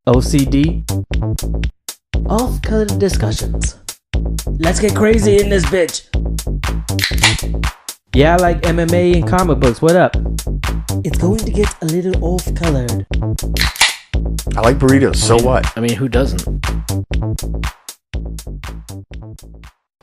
OCD, off-color discussions. Let's get crazy in this bitch. Yeah, I like MMA and comic books. What up? It's going to get a little off-colored. I like burritos, so what? I mean, who doesn't?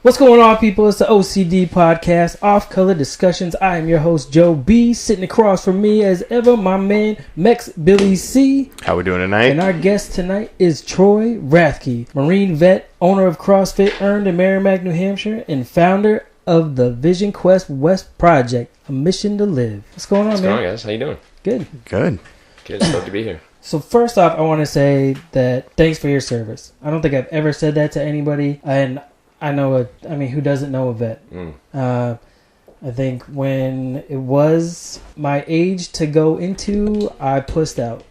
What's going on, people? It's the OCD podcast, Off-Color Discussions. I am your host, Joe B. Sitting across from me, as ever, my man, Mex Billy C. How we doing tonight? And our guest tonight is Troy Rathke, Marine vet, owner of Crossfit earned in Merrimack, New Hampshire, and founder of the Vision Quest West Project, a mission to live. What's going on, man? What's going on, guys? How you doing? Good. Good. Good. Stoked to be here. So first off, I want to say that thanks for your service. I don't think I've ever said that to anybody, and I know who doesn't know a vet? I think when it was my age to go into, I pussed out.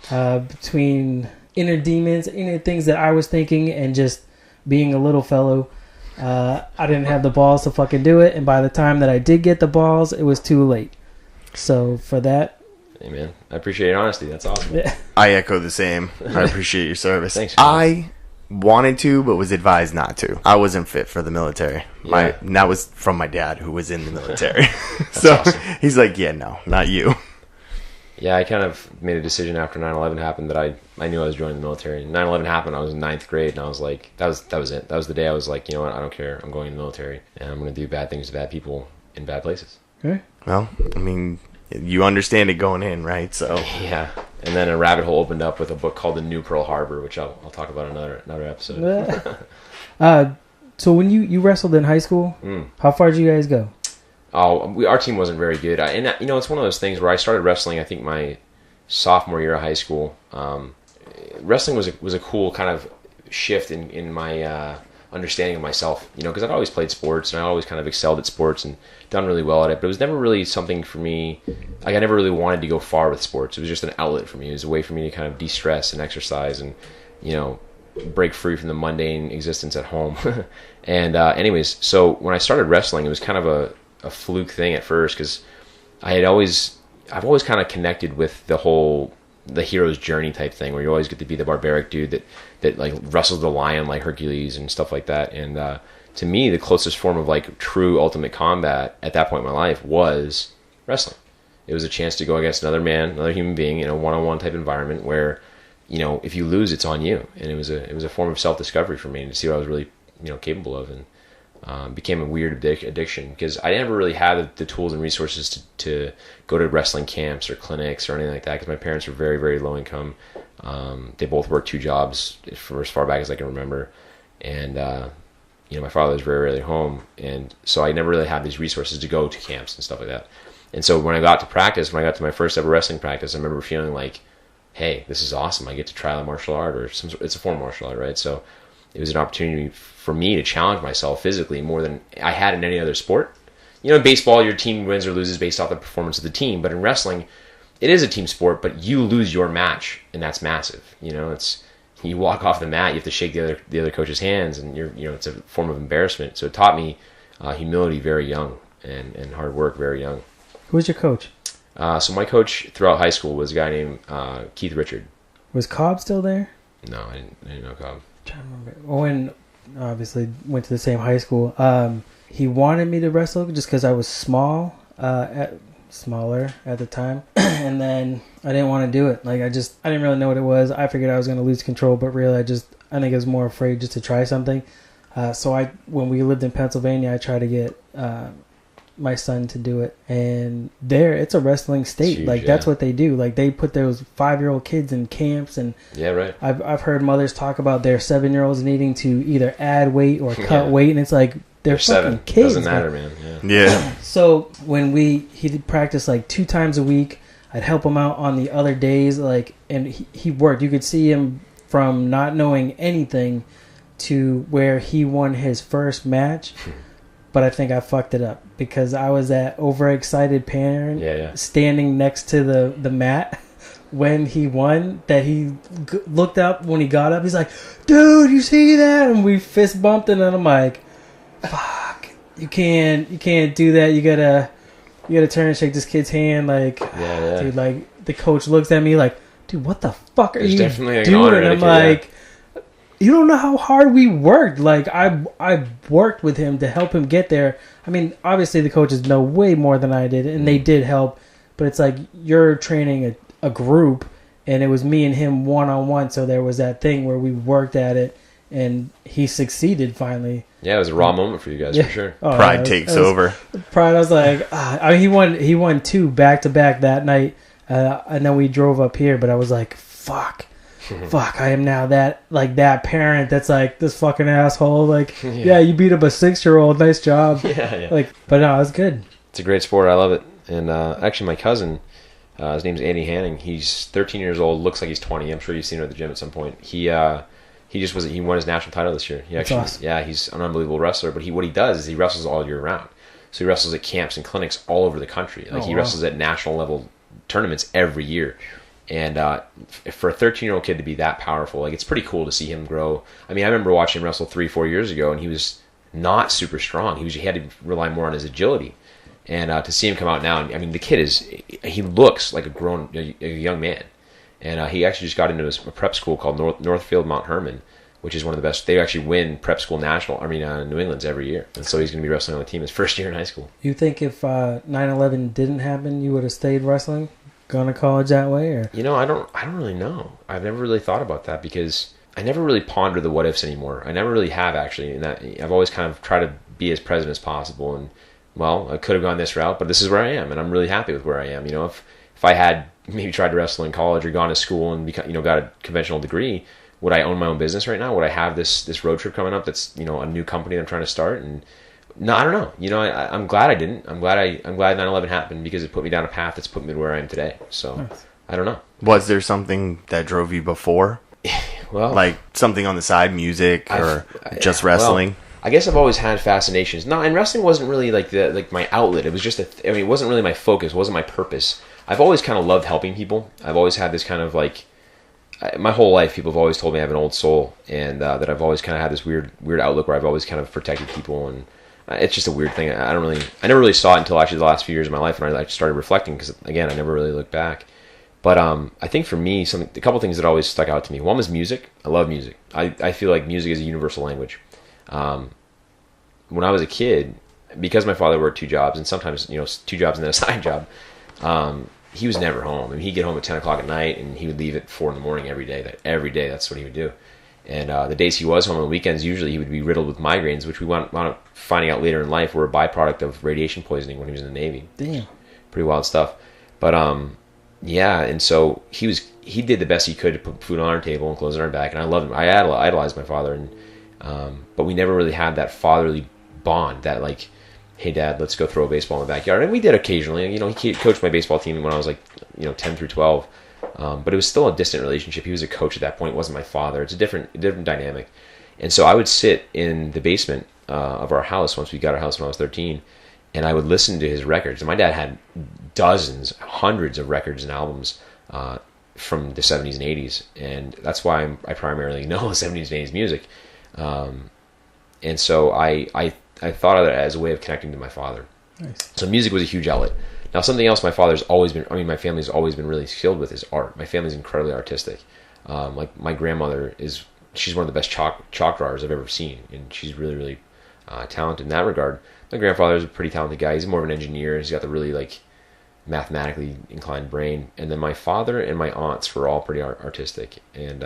Between inner demons, inner things that I was thinking, and just being a little fellow, I didn't have the balls to fucking do it. And by the time that I did get the balls, it was too late. So for that... Hey, man. I appreciate your honesty. That's awesome. I echo the same. I appreciate your service. Thanks. I wanted to, but was advised not to. I wasn't fit for the military. Yeah. And that was from my dad, who was in the military. So awesome. He's like, yeah, no, not you. Yeah, I kind of made a decision after 9/11 happened that I knew I was joining the military. 9/11 happened. I was in 9th grade, and I was like, that was it. That was the day I was like, you know what? I don't care. I'm going in the military, and I'm going to do bad things to bad people in bad places. Okay. Well, I mean, you understand it going in, right? So Yeah. And then a rabbit hole opened up with a book called The New Pearl Harbor, which I'll talk about in another episode. So when you wrestled in high school, how far did you guys go? Our team wasn't very good. It's one of those things where I started wrestling, I think, my sophomore year of high school. Wrestling was a cool kind of shift in my understanding of myself, because I'd always played sports, and I always kind of excelled at sports and done really well at it, but it was never really something for me. Like, I never really wanted to go far with sports. It was just an outlet for me. It was a way for me to kind of de-stress and exercise and, break free from the mundane existence at home. And anyways, so when I started wrestling, it was kind of a fluke thing at first, because I've always kind of connected with the hero's journey type thing, where you always get to be the barbaric dude that like wrestles the lion like Hercules and stuff like that. And to me, the closest form of like true ultimate combat at that point in my life was wrestling. It was a chance to go against another man, another human being, in a one-on-one type environment where, if you lose, it's on you. And it was a form of self-discovery for me, and to see what I was really capable of, and became a weird addiction, because I never really had the tools and resources to go to wrestling camps or clinics or anything like that, because my parents were very, very low income. They both worked 2 jobs for as far back as I can remember, and my father was very rarely home, and so I never really had these resources to go to camps and stuff like that. And so when I got to my first ever wrestling practice, I remember feeling like, hey, this is awesome. I get to try a martial art, or it's a form of martial art, right? So it was an opportunity for me to challenge myself physically more than I had in any other sport. In baseball, your team wins or loses based off the performance of the team, but in wrestling, it is a team sport, but you lose your match, and that's massive. You walk off the mat, you have to shake the other coach's hands, and it's a form of embarrassment. So it taught me humility very young, and hard work very young. Who was your coach? So my coach throughout high school was a guy named Keith Richard. Was Cobb still there? No, I didn't know Cobb. I'm trying to remember. Owen obviously went to the same high school. He wanted me to wrestle just because I was smaller at the time, and then I didn't want to do it. Like, I didn't really know what it was. I figured I was going to lose control, but really I think I was more afraid just to try something. So when we lived in Pennsylvania, I tried to get my son to do it, and it's a wrestling state. Huge, like, that's what they do. Like, they put those 5-year-old kids in camps, and yeah, right. I've heard mothers talk about their 7-year-olds needing to either add weight or cut weight, and it's like, they're fucking 7. kids. Doesn't matter, man. Yeah. So when he'd practice like 2 times a week, I'd help him out on the other days, like, and he worked. You could see him from not knowing anything to where he won his first match. But I think I fucked it up because I was that overexcited parent standing next to the mat when he won, that he looked up when he got up. He's like, dude, you see that? And we fist bumped, and then I'm like, fuck, you can't do that. You gotta you gotta turn and shake this kid's hand. Like, Yeah. dude, like the coach looks at me like, dude, what the fuck are There's you definitely an doing? honor I'm etiquette, like, you don't know how hard we worked. Like, I worked with him to help him get there. I mean, obviously the coaches know way more than I did, and they did help. But it's like you're training a group, and it was me and him one-on-one. So there was that thing where we worked at it, and he succeeded finally. Yeah, it was a raw moment for you guys, for sure. Oh, Pride takes over. Pride. I was like, I mean, he won 2 back-to-back that night, and then we drove up here. But I was like, fuck, I am now that parent that's like, this fucking asshole. Like, yeah, you beat up a 6-year-old. Nice job. Yeah. Like, but no, it was good. It's a great sport. I love it. And actually, my cousin, his name's Andy Hanning. He's 13 years old. Looks like he's 20. I'm sure you've seen him at the gym at some point. He won his national title this year. He actually, awesome. Yeah, he's an unbelievable wrestler. But what he does is he wrestles all year round. So he wrestles at camps and clinics all over the country. Like he wrestles at national level tournaments every year. And for a 13-year-old kid to be that powerful, like it's pretty cool to see him grow. I mean, I remember watching him wrestle 3-4 years ago, and he was not super strong. He had to rely more on his agility. And to see him come out now, I mean, the kid he looks like a young man. And he actually just got into a prep school called Northfield Mount Herman, which is one of the best. They actually win prep school New England's every year. And so he's going to be wrestling on the team his first year in high school. You think if 9/11 didn't happen, you would have stayed wrestling, gone to college that way, or? You know, I don't really know. I've never really thought about that because I never really ponder the what ifs anymore. I never really have actually. And that I've always kind of tried to be as present as possible. And well, I could have gone this route, but this is where I am, and I'm really happy with where I am. You know, if I had maybe tried to wrestle in college or gone to school and got a conventional degree, would I own my own business right now? Would I have this road trip coming up that's, you know, a new company that I'm trying to start? And no, I don't know. You know, I'm glad I didn't. I'm glad 9/11 happened because it put me down a path that's put me to where I am today. So nice. I don't know. Was there something that drove you before? Well, like something on the side, music or just wrestling? Well, I guess I've always had fascinations. No, and wrestling wasn't really like my outlet. It was just it wasn't really my focus. It wasn't my purpose. I've always kind of loved helping people. I've always had this kind of like, my whole life, people have always told me I have an old soul, and that I've always kind of had this weird outlook where I've always kind of protected people, and it's just a weird thing. I never really saw it until actually the last few years of my life, and I started reflecting because again, I never really looked back. But I think for me, a couple things that always stuck out to me. One was music. I love music. I feel like music is a universal language. When I was a kid, because my father worked 2 jobs, and sometimes 2 jobs and then a side job, he was never home. I mean, he'd get home at 10 o'clock at night, and he would leave at 4 in the morning every day. That's what he would do. And the days he was home on the weekends, usually he would be riddled with migraines, which we wound up finding out later in life were a byproduct of radiation poisoning when he was in the Navy. Damn. Pretty wild stuff. But yeah, and so he did the best he could to put food on our table and clothes on our back, and I loved him. I idolized my father, and but we never really had that fatherly bond, that like, hey dad, let's go throw a baseball in the backyard. And we did occasionally. He coached my baseball team when I was like 10 through 12, but it was still a distant relationship. He was a coach at that point. It wasn't my father. It's a different dynamic. And so I would sit in the basement of our house once we got our house when I was 13, and I would listen to his records. And my dad had hundreds of records and albums from the 70s and 80s, and that's why I primarily know the 70s and 80s music. And so I thought of it as a way of connecting to my father. Nice. So music was a huge outlet. Now, something else my family's always been really skilled with is art. My family's incredibly artistic. Like my grandmother she's one of the best chalk drawers I've ever seen, and she's really, really talented in that regard. My grandfather is a pretty talented guy. He's more of an engineer. He's got the really like mathematically inclined brain. And then my father and my aunts were all pretty artistic, and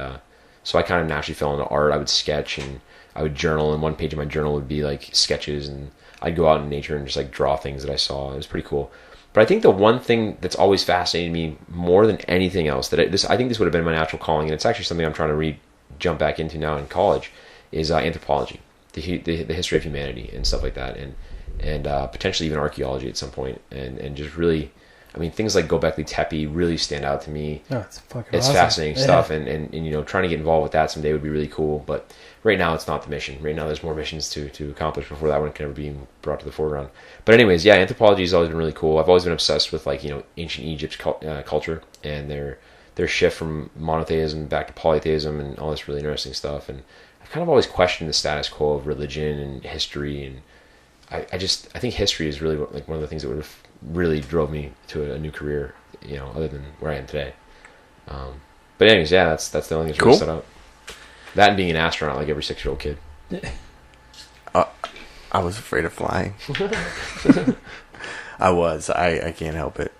so I kind of naturally fell into art. I would sketch and I would journal, and one page of my journal would be like sketches, and I'd go out in nature and just like draw things that I saw. It was pretty cool. But I think the one thing that's always fascinated me more than anything else, I think this would have been my natural calling, and it's actually something I'm trying to jump back into now in college, is anthropology, the history of humanity and stuff like that, and potentially even archaeology at some point, and just really, I mean, things like Göbekli Tepe really stand out to me. Oh, it's awesome. Fascinating stuff, and trying to get involved with that someday would be really cool. But right now, it's not the mission. Right now, there's more missions to accomplish before that one can ever be brought to the foreground. But anyways, yeah, anthropology has always been really cool. I've always been obsessed with ancient Egypt's culture and their shift from monotheism back to polytheism and all this really interesting stuff. And I've kind of always questioned the status quo of religion and history, and I think history is really like one of the things that would have really drove me to a new career, other than where I am today. But anyways, yeah, that's the only thing that's really set out. That and being an astronaut like every 6-year-old kid. I was afraid of flying. I can't help it.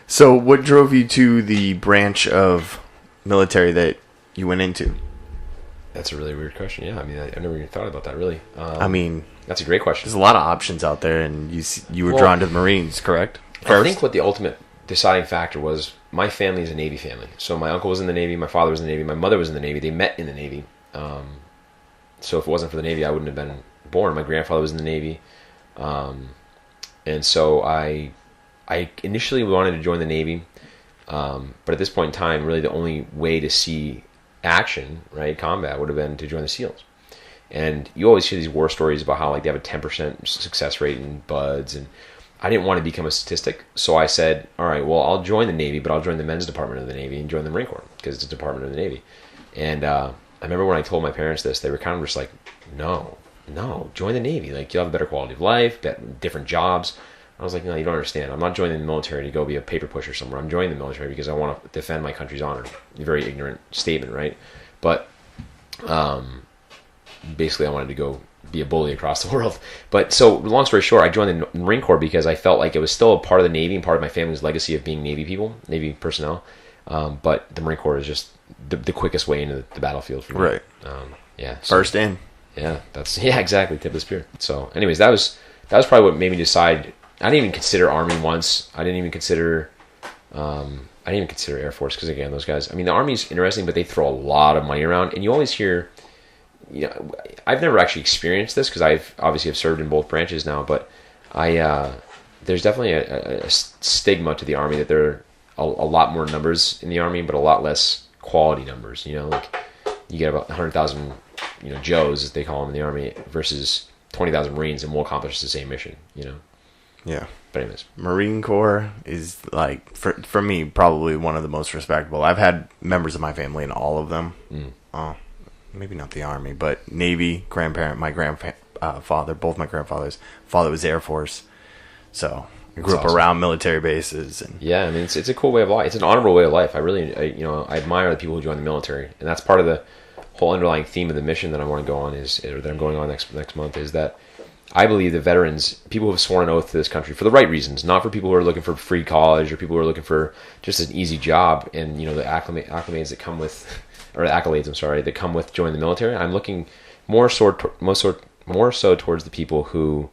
So what drove you to the branch of military that you went into? That's a really weird question. Yeah, I mean, I never even thought about that, really. That's a great question. There's a lot of options out there, and you were drawn to the Marines, correct? I think what the ultimate deciding factor was, my family is a Navy family. So my uncle was in the Navy, my father was in the Navy, my mother was in the Navy. They met in the Navy. So if it wasn't for the Navy, I wouldn't have been born. My grandfather was in the Navy. And so I initially wanted to join the Navy. But at this point in time, really the only way to see action, right, combat, would have been to join the SEALs. And you always hear these war stories about how they have a 10% success rate in BUDS, and I didn't want to become a statistic, so I said, all right, well, I'll join the Navy, but I'll join the men's department of the Navy and join the Marine Corps, because it's a department of the Navy. And I remember when I told my parents this, they were kind of just like, no, join the Navy. Like, you'll have a better quality of life, different jobs. I was like, no, you don't understand. I'm not joining the military to go be a paper pusher somewhere. I'm joining the military because I want to defend my country's honor. A very ignorant statement, right? But basically I wanted to go be a bully across the world. But so long story short, I joined the Marine Corps because I felt like it was still a part of the Navy and part of my family's legacy of being Navy people, Navy personnel. But the Marine Corps is just the quickest way into the battlefield for me. Right. Yeah. First in. Yeah, exactly. Tip of the spear. So anyways, that was probably what made me decide. I didn't even consider Army once. I didn't even consider Air Force, because again, those guys, I mean, the Army's interesting, but they throw a lot of money around, and you always hear, I've never actually experienced this because I've obviously have served in both branches now, but there's definitely a stigma to the Army that there are a lot more numbers in the Army, but a lot less quality numbers. Like you get about 100,000, Joes, as they call them in the Army, versus 20,000 Marines, and we'll accomplish the same mission. Yeah. But anyways, Marine Corps is, like, for me, probably one of the most respectable. I've had members of my family in all of them. Maybe not the Army, but Navy, grandparent, my grandfather, both my grandfathers. Father was Air Force. So I grew up around military bases. And yeah, I mean, it's a cool way of life. It's an honorable way of life. I admire the people who join the military. And that's part of the whole underlying theme of the mission that I want to go on that I'm going on next month, is that I believe that veterans, people who have sworn an oath to this country for the right reasons, not for people who are looking for free college or people who are looking for just an easy job and, the acclimates that come with, or the accolades, I'm sorry, that come with joining the military. I'm looking more so towards the people who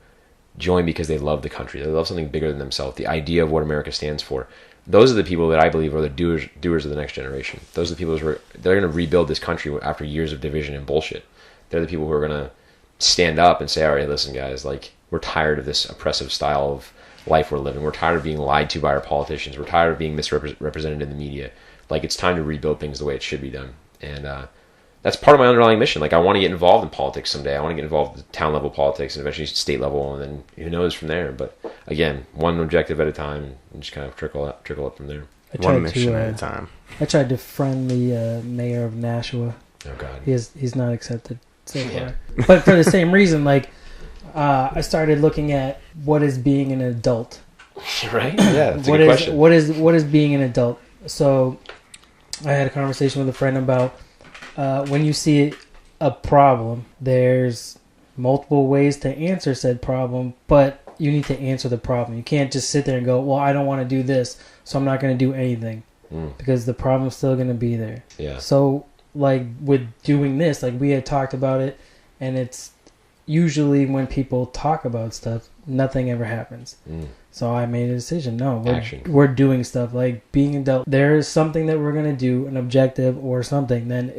join because they love the country. They love something bigger than themselves, the idea of what America stands for. Those are the people that I believe are the doers of the next generation. Those are the people they're going to rebuild this country after years of division and bullshit. They're the people who are going to stand up and say, all right, listen, guys, like, we're tired of this oppressive style of life we're living. We're tired of being lied to by our politicians. We're tired of being misrepresented in the media. Like, it's time to rebuild things the way it should be done. And that's part of my underlying mission. Like, I want to get involved in politics someday. I want to get involved in town level politics and eventually state level, and then who knows from there. But again, one objective at a time, and just kind of trickle up from there. One mission at a time. I tried to friend the mayor of Nashua. Oh God, he's not accepted so far. But for the same reason, like I started looking at what is being an adult. Right? Yeah, that's a good question. What is being an adult? So I had a conversation with a friend about when you see a problem, there's multiple ways to answer said problem, but you need to answer the problem. You can't just sit there and go, well, I don't want to do this, so I'm not going to do anything, because the problem's still going to be there. Yeah. So, like, with doing this, like, we had talked about it, and it's usually when people talk about stuff, nothing ever happens. So I made a decision. No, we're doing stuff. Like, being adult, there is something that we're going to do, an objective or something, then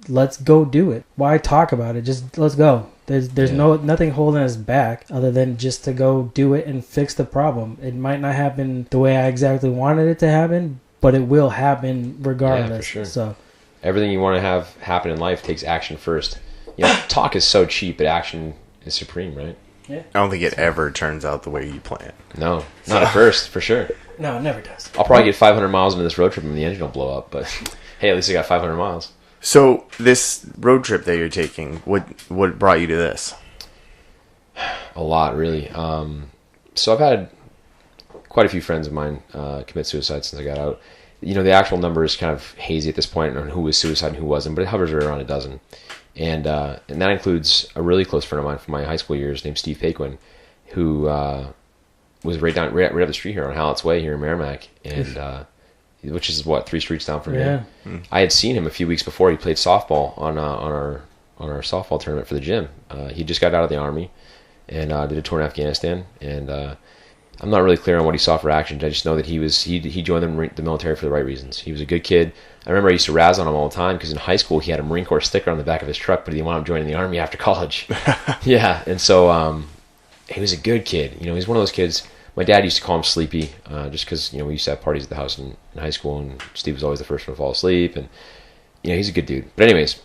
let's go do it. Why talk about it? Just let's go. There's nothing holding us back other than just to go do it and fix the problem. It might not happen the way I exactly wanted it to happen, but it will happen regardless. Yeah, for sure. So everything you want to have happen in life takes action first. Talk is so cheap, but action is supreme, right? Yeah. I don't think it ever turns out the way you plan. No, not at first, for sure. No, it never does. I'll probably get 500 miles into this road trip and the engine will blow up, but hey, at least I got 500 miles. So this road trip that you're taking, what brought you to this? A lot, really. So I've had quite a few friends of mine commit suicide since I got out. The actual number is kind of hazy at this point on who was suicide and who wasn't, but it hovers around a dozen. And that includes a really close friend of mine from my high school years named Steve Paquin, who was right up the street here on Hallett's Way here in Merrimack, and which is 3 streets down from me. I had seen him a few weeks before. He played softball on our softball tournament for the gym. He just got out of the Army and did a tour in Afghanistan, and I'm not really clear on what he saw for actions. I just know that he joined the military for the right reasons. He was a good kid. I remember I used to razz on him all the time because in high school he had a Marine Corps sticker on the back of his truck, but he wound up joining the Army after college. Yeah, and so he was a good kid. He's one of those kids. My dad used to call him Sleepy, just because we used to have parties at the house in high school, and Steve was always the first one to fall asleep, and he's a good dude. But anyways,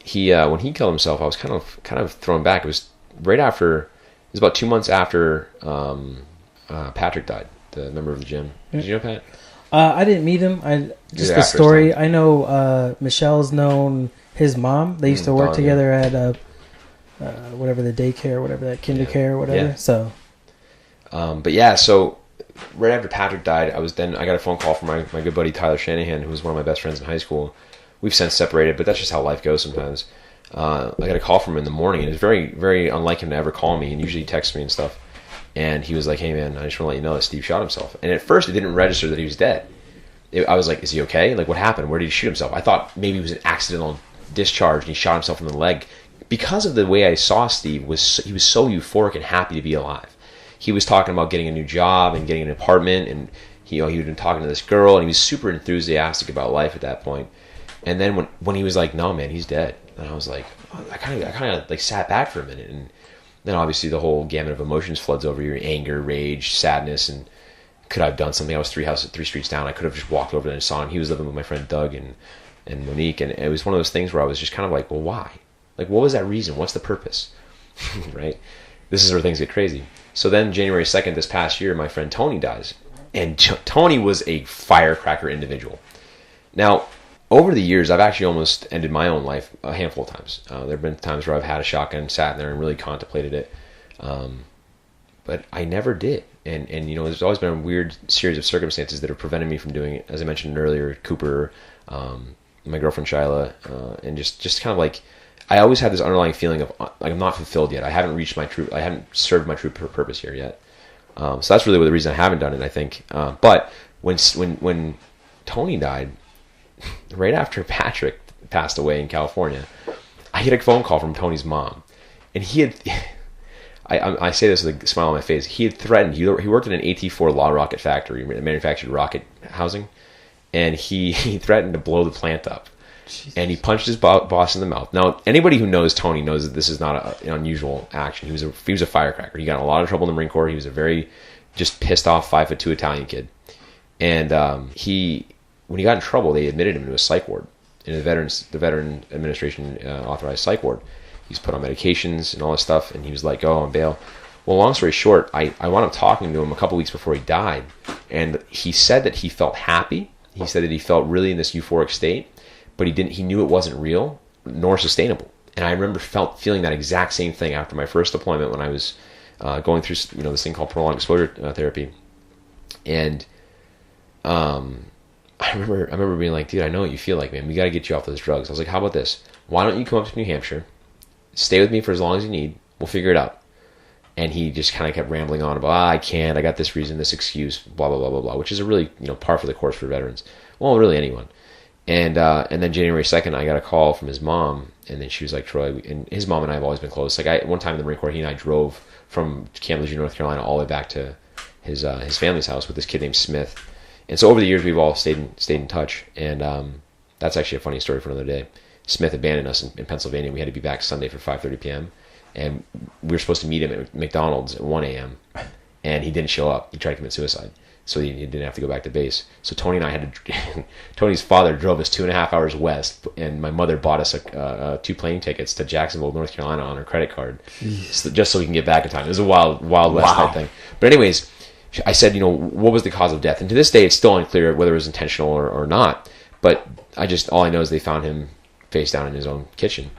he when he killed himself, I was kind of thrown back. It was right after. It was about 2 months after Patrick died, the member of the gym. Did you know Pat? I didn't meet him. Just the story. I know Michelle's known his mom. They used to work together at whatever the daycare, whatever that kindercare, whatever. Yeah. So. But yeah, so right after Patrick died, I got a phone call from my good buddy Tyler Shanahan, who was one of my best friends in high school. We've since separated, but that's just how life goes sometimes. I got a call from him in the morning, and it's very, very unlike him to ever call me, and usually he texts me and stuff. And he was like, "Hey man, I just want to let you know that Steve shot himself." And at first it didn't register that he was dead. I was like, "Is he okay? Like, what happened? Where did he shoot himself?" I thought maybe it was an accidental discharge and he shot himself in the leg. Because of the way I saw Steve, he was so euphoric and happy to be alive. He was talking about getting a new job and getting an apartment, and he had been talking to this girl, and he was super enthusiastic about life at that point. And then when he was like, "No man, he's dead," and I was like, I kind of like sat back for a minute, and then obviously the whole gamut of emotions floods over you: anger, rage, sadness, and could I have done something? I was 3 streets down. I could have just walked over there and saw him. He was living with my friend Doug and Monique, and it was one of those things where I was just kind of like, well, why? Like, what was that reason? What's the purpose? Right? This is where things get crazy. So then January 2nd this past year, my friend Tony dies. And Tony was a firecracker individual. Now, over the years, I've actually almost ended my own life a handful of times. There have been times where I've had a shotgun, sat there, and really contemplated it. But I never did. And there's always been a weird series of circumstances that have prevented me from doing it. As I mentioned earlier, Cooper, my girlfriend Shyla, and just kind of like, I always had this underlying feeling of like I'm not fulfilled yet. I haven't served my true purpose here yet. So that's really the reason I haven't done it, I think. But when Tony died, right after Patrick passed away in California, I get a phone call from Tony's mom, and he had. I say this with a smile on my face. He had threatened. He worked in an AT-4 law rocket factory, manufactured rocket housing, and he threatened to blow the plant up. Jesus. And he punched his boss in the mouth. Now, anybody who knows Tony knows that this is not an unusual action. He was a firecracker. He got in a lot of trouble in the Marine Corps. He was a very just pissed off 5'2" Italian kid. And when he got in trouble, they admitted him to a psych ward in the Veteran Administration authorized psych ward. He was put on medications and all this stuff, and he was like, "Oh, on bail." Well, long story short, I wound up talking to him a couple weeks before he died, and he said that he felt happy. He said that he felt really in this euphoric state, but he knew it wasn't real nor sustainable. And I remember feeling that exact same thing after my first deployment when I was going through this thing called prolonged exposure therapy. And I remember being like, "Dude, I know what you feel like, man. We got to get you off those drugs." I was like, "How about this? Why don't you come up to New Hampshire, stay with me for as long as you need. We'll figure it out." And he just kind of kept rambling on about, "I can't. I got this reason, this excuse, blah blah blah blah blah," which is a really par for the course for veterans. Well, really anyone. And then January 2nd, I got a call from his mom, and then she was like, "Troy," and his mom and I have always been close. Like one time in the Marine Corps, he and I drove from Camp Lejeune, North Carolina, all the way back to his family's house with this kid named Smith. And so over the years, we've all stayed in touch, and that's actually a funny story for another day. Smith abandoned us in Pennsylvania. We had to be back Sunday for 5:30 p.m. And we were supposed to meet him at McDonald's at 1 a.m. And he didn't show up. He tried to commit suicide. So he didn't have to go back to base. So Tony and I had to... Tony's father drove us 2.5 hours west, and my mother bought us 2 plane tickets to Jacksonville, North Carolina on her credit card, just so we can get back in time. It was a wild west type thing. But anyways, I said, what was the cause of death? And to this day, it's still unclear whether it was intentional or not. But all I know is they found him face down in his own kitchen.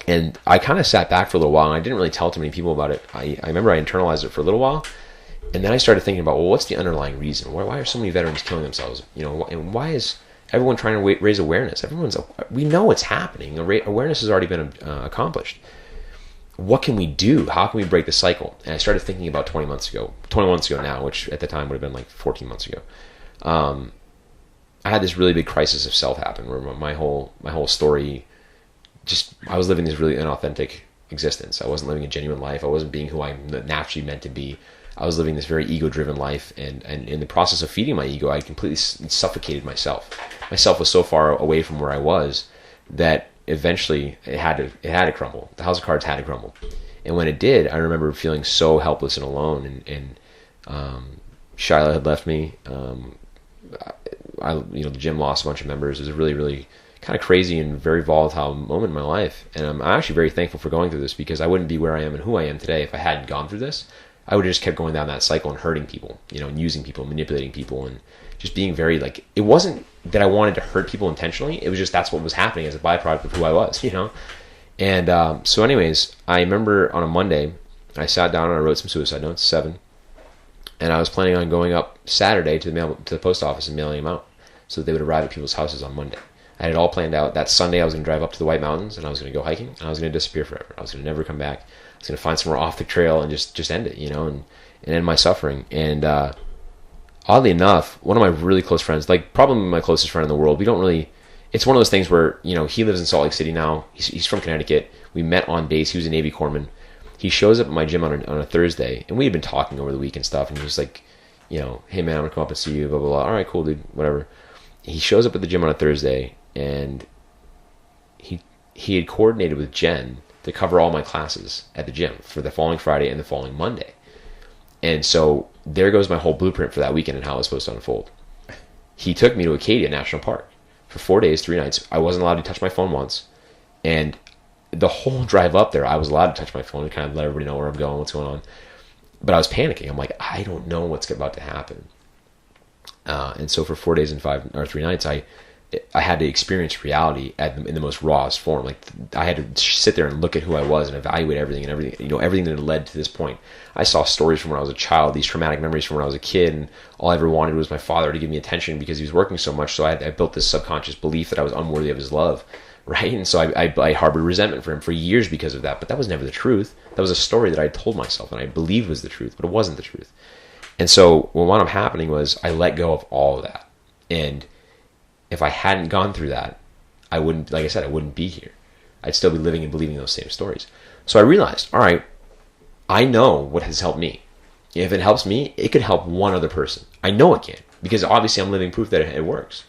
And I kind of sat back for a little while, and I didn't really tell too many people about it. I remember I internalized it for a little while, And then I started thinking about, well, what's the underlying reason? Why are so many veterans killing themselves? You know, and why is everyone trying to raise awareness? We know it's happening. Awareness has already been accomplished. What can we do? How can we break the cycle? And I started thinking about 20 months ago now, which at the time would have been like 14 months ago. I had this really big crisis of self happen, where my whole story, I was living this really inauthentic existence. I wasn't living a genuine life. I wasn't being who I'm naturally meant to be. I was living this very ego-driven life, and in the process of feeding my ego, I completely suffocated myself. Myself was so far away from where I was that eventually it had to crumble. The house of cards had to crumble. And when it did, I remember feeling so helpless and alone, and Shiloh had left me. The gym lost a bunch of members. It was a really, really kind of crazy and very volatile moment in my life. And I'm actually very thankful for going through this, because I wouldn't be where I am and who I am today if I hadn't gone through this. I would have just kept going down that cycle and hurting people, and using people, manipulating people, and just being very it wasn't that I wanted to hurt people intentionally. It was just that's what was happening as a byproduct of who I was, And so anyways, I remember on a Monday, I sat down and I wrote some suicide notes, 7. And I was planning on going up Saturday to the post office and mailing them out so that they would arrive at people's houses on Monday. I had it all planned out. That Sunday I was going to drive up to the White Mountains, and I was going to go hiking, and I was going to disappear forever. I was going to never come back. I was going to find somewhere off the trail and just end it, and end my suffering. And oddly enough, one of my really close friends, probably my closest friend in the world, it's one of those things where, he lives in Salt Lake City now. He's from Connecticut. We met on base. He was a Navy corpsman. He shows up at my gym on a Thursday, and we had been talking over the week and stuff, and he was like, hey man, I'm going to come up and see you, blah, blah, blah. All right, cool, dude, whatever. He shows up at the gym on a Thursday, and he had coordinated with Jen to cover all my classes at the gym for the following Friday and the following Monday. And so there goes my whole blueprint for that weekend and how it was supposed to unfold. He took me to Acadia National Park for 4 days, 3 nights. I wasn't allowed to touch my phone once. And the whole drive up there, I was allowed to touch my phone and kind of let everybody know where I'm going, what's going on. But I was panicking. I'm like, I don't know what's about to happen. And so for 4 days and 3 nights, I had to experience reality in the most rawest form. I had to sit there and look at who I was and evaluate everything, everything that had led to this point. I saw stories from when I was a child, these traumatic memories from when I was a kid, and all I ever wanted was my father to give me attention because he was working so much. So I built this subconscious belief that I was unworthy of his love, right? And so I harbored resentment for him for years because of that. But that was never the truth. That was a story that I told myself and I believed was the truth, but it wasn't the truth. And so what wound up happening was I let go of all of that. And if I hadn't gone through that, I wouldn't, like I said, I wouldn't be here. I'd still be living and believing those same stories. So I realized, all right, I know what has helped me. If it helps me, it could help one other person. I know it can, because obviously I'm living proof that it works.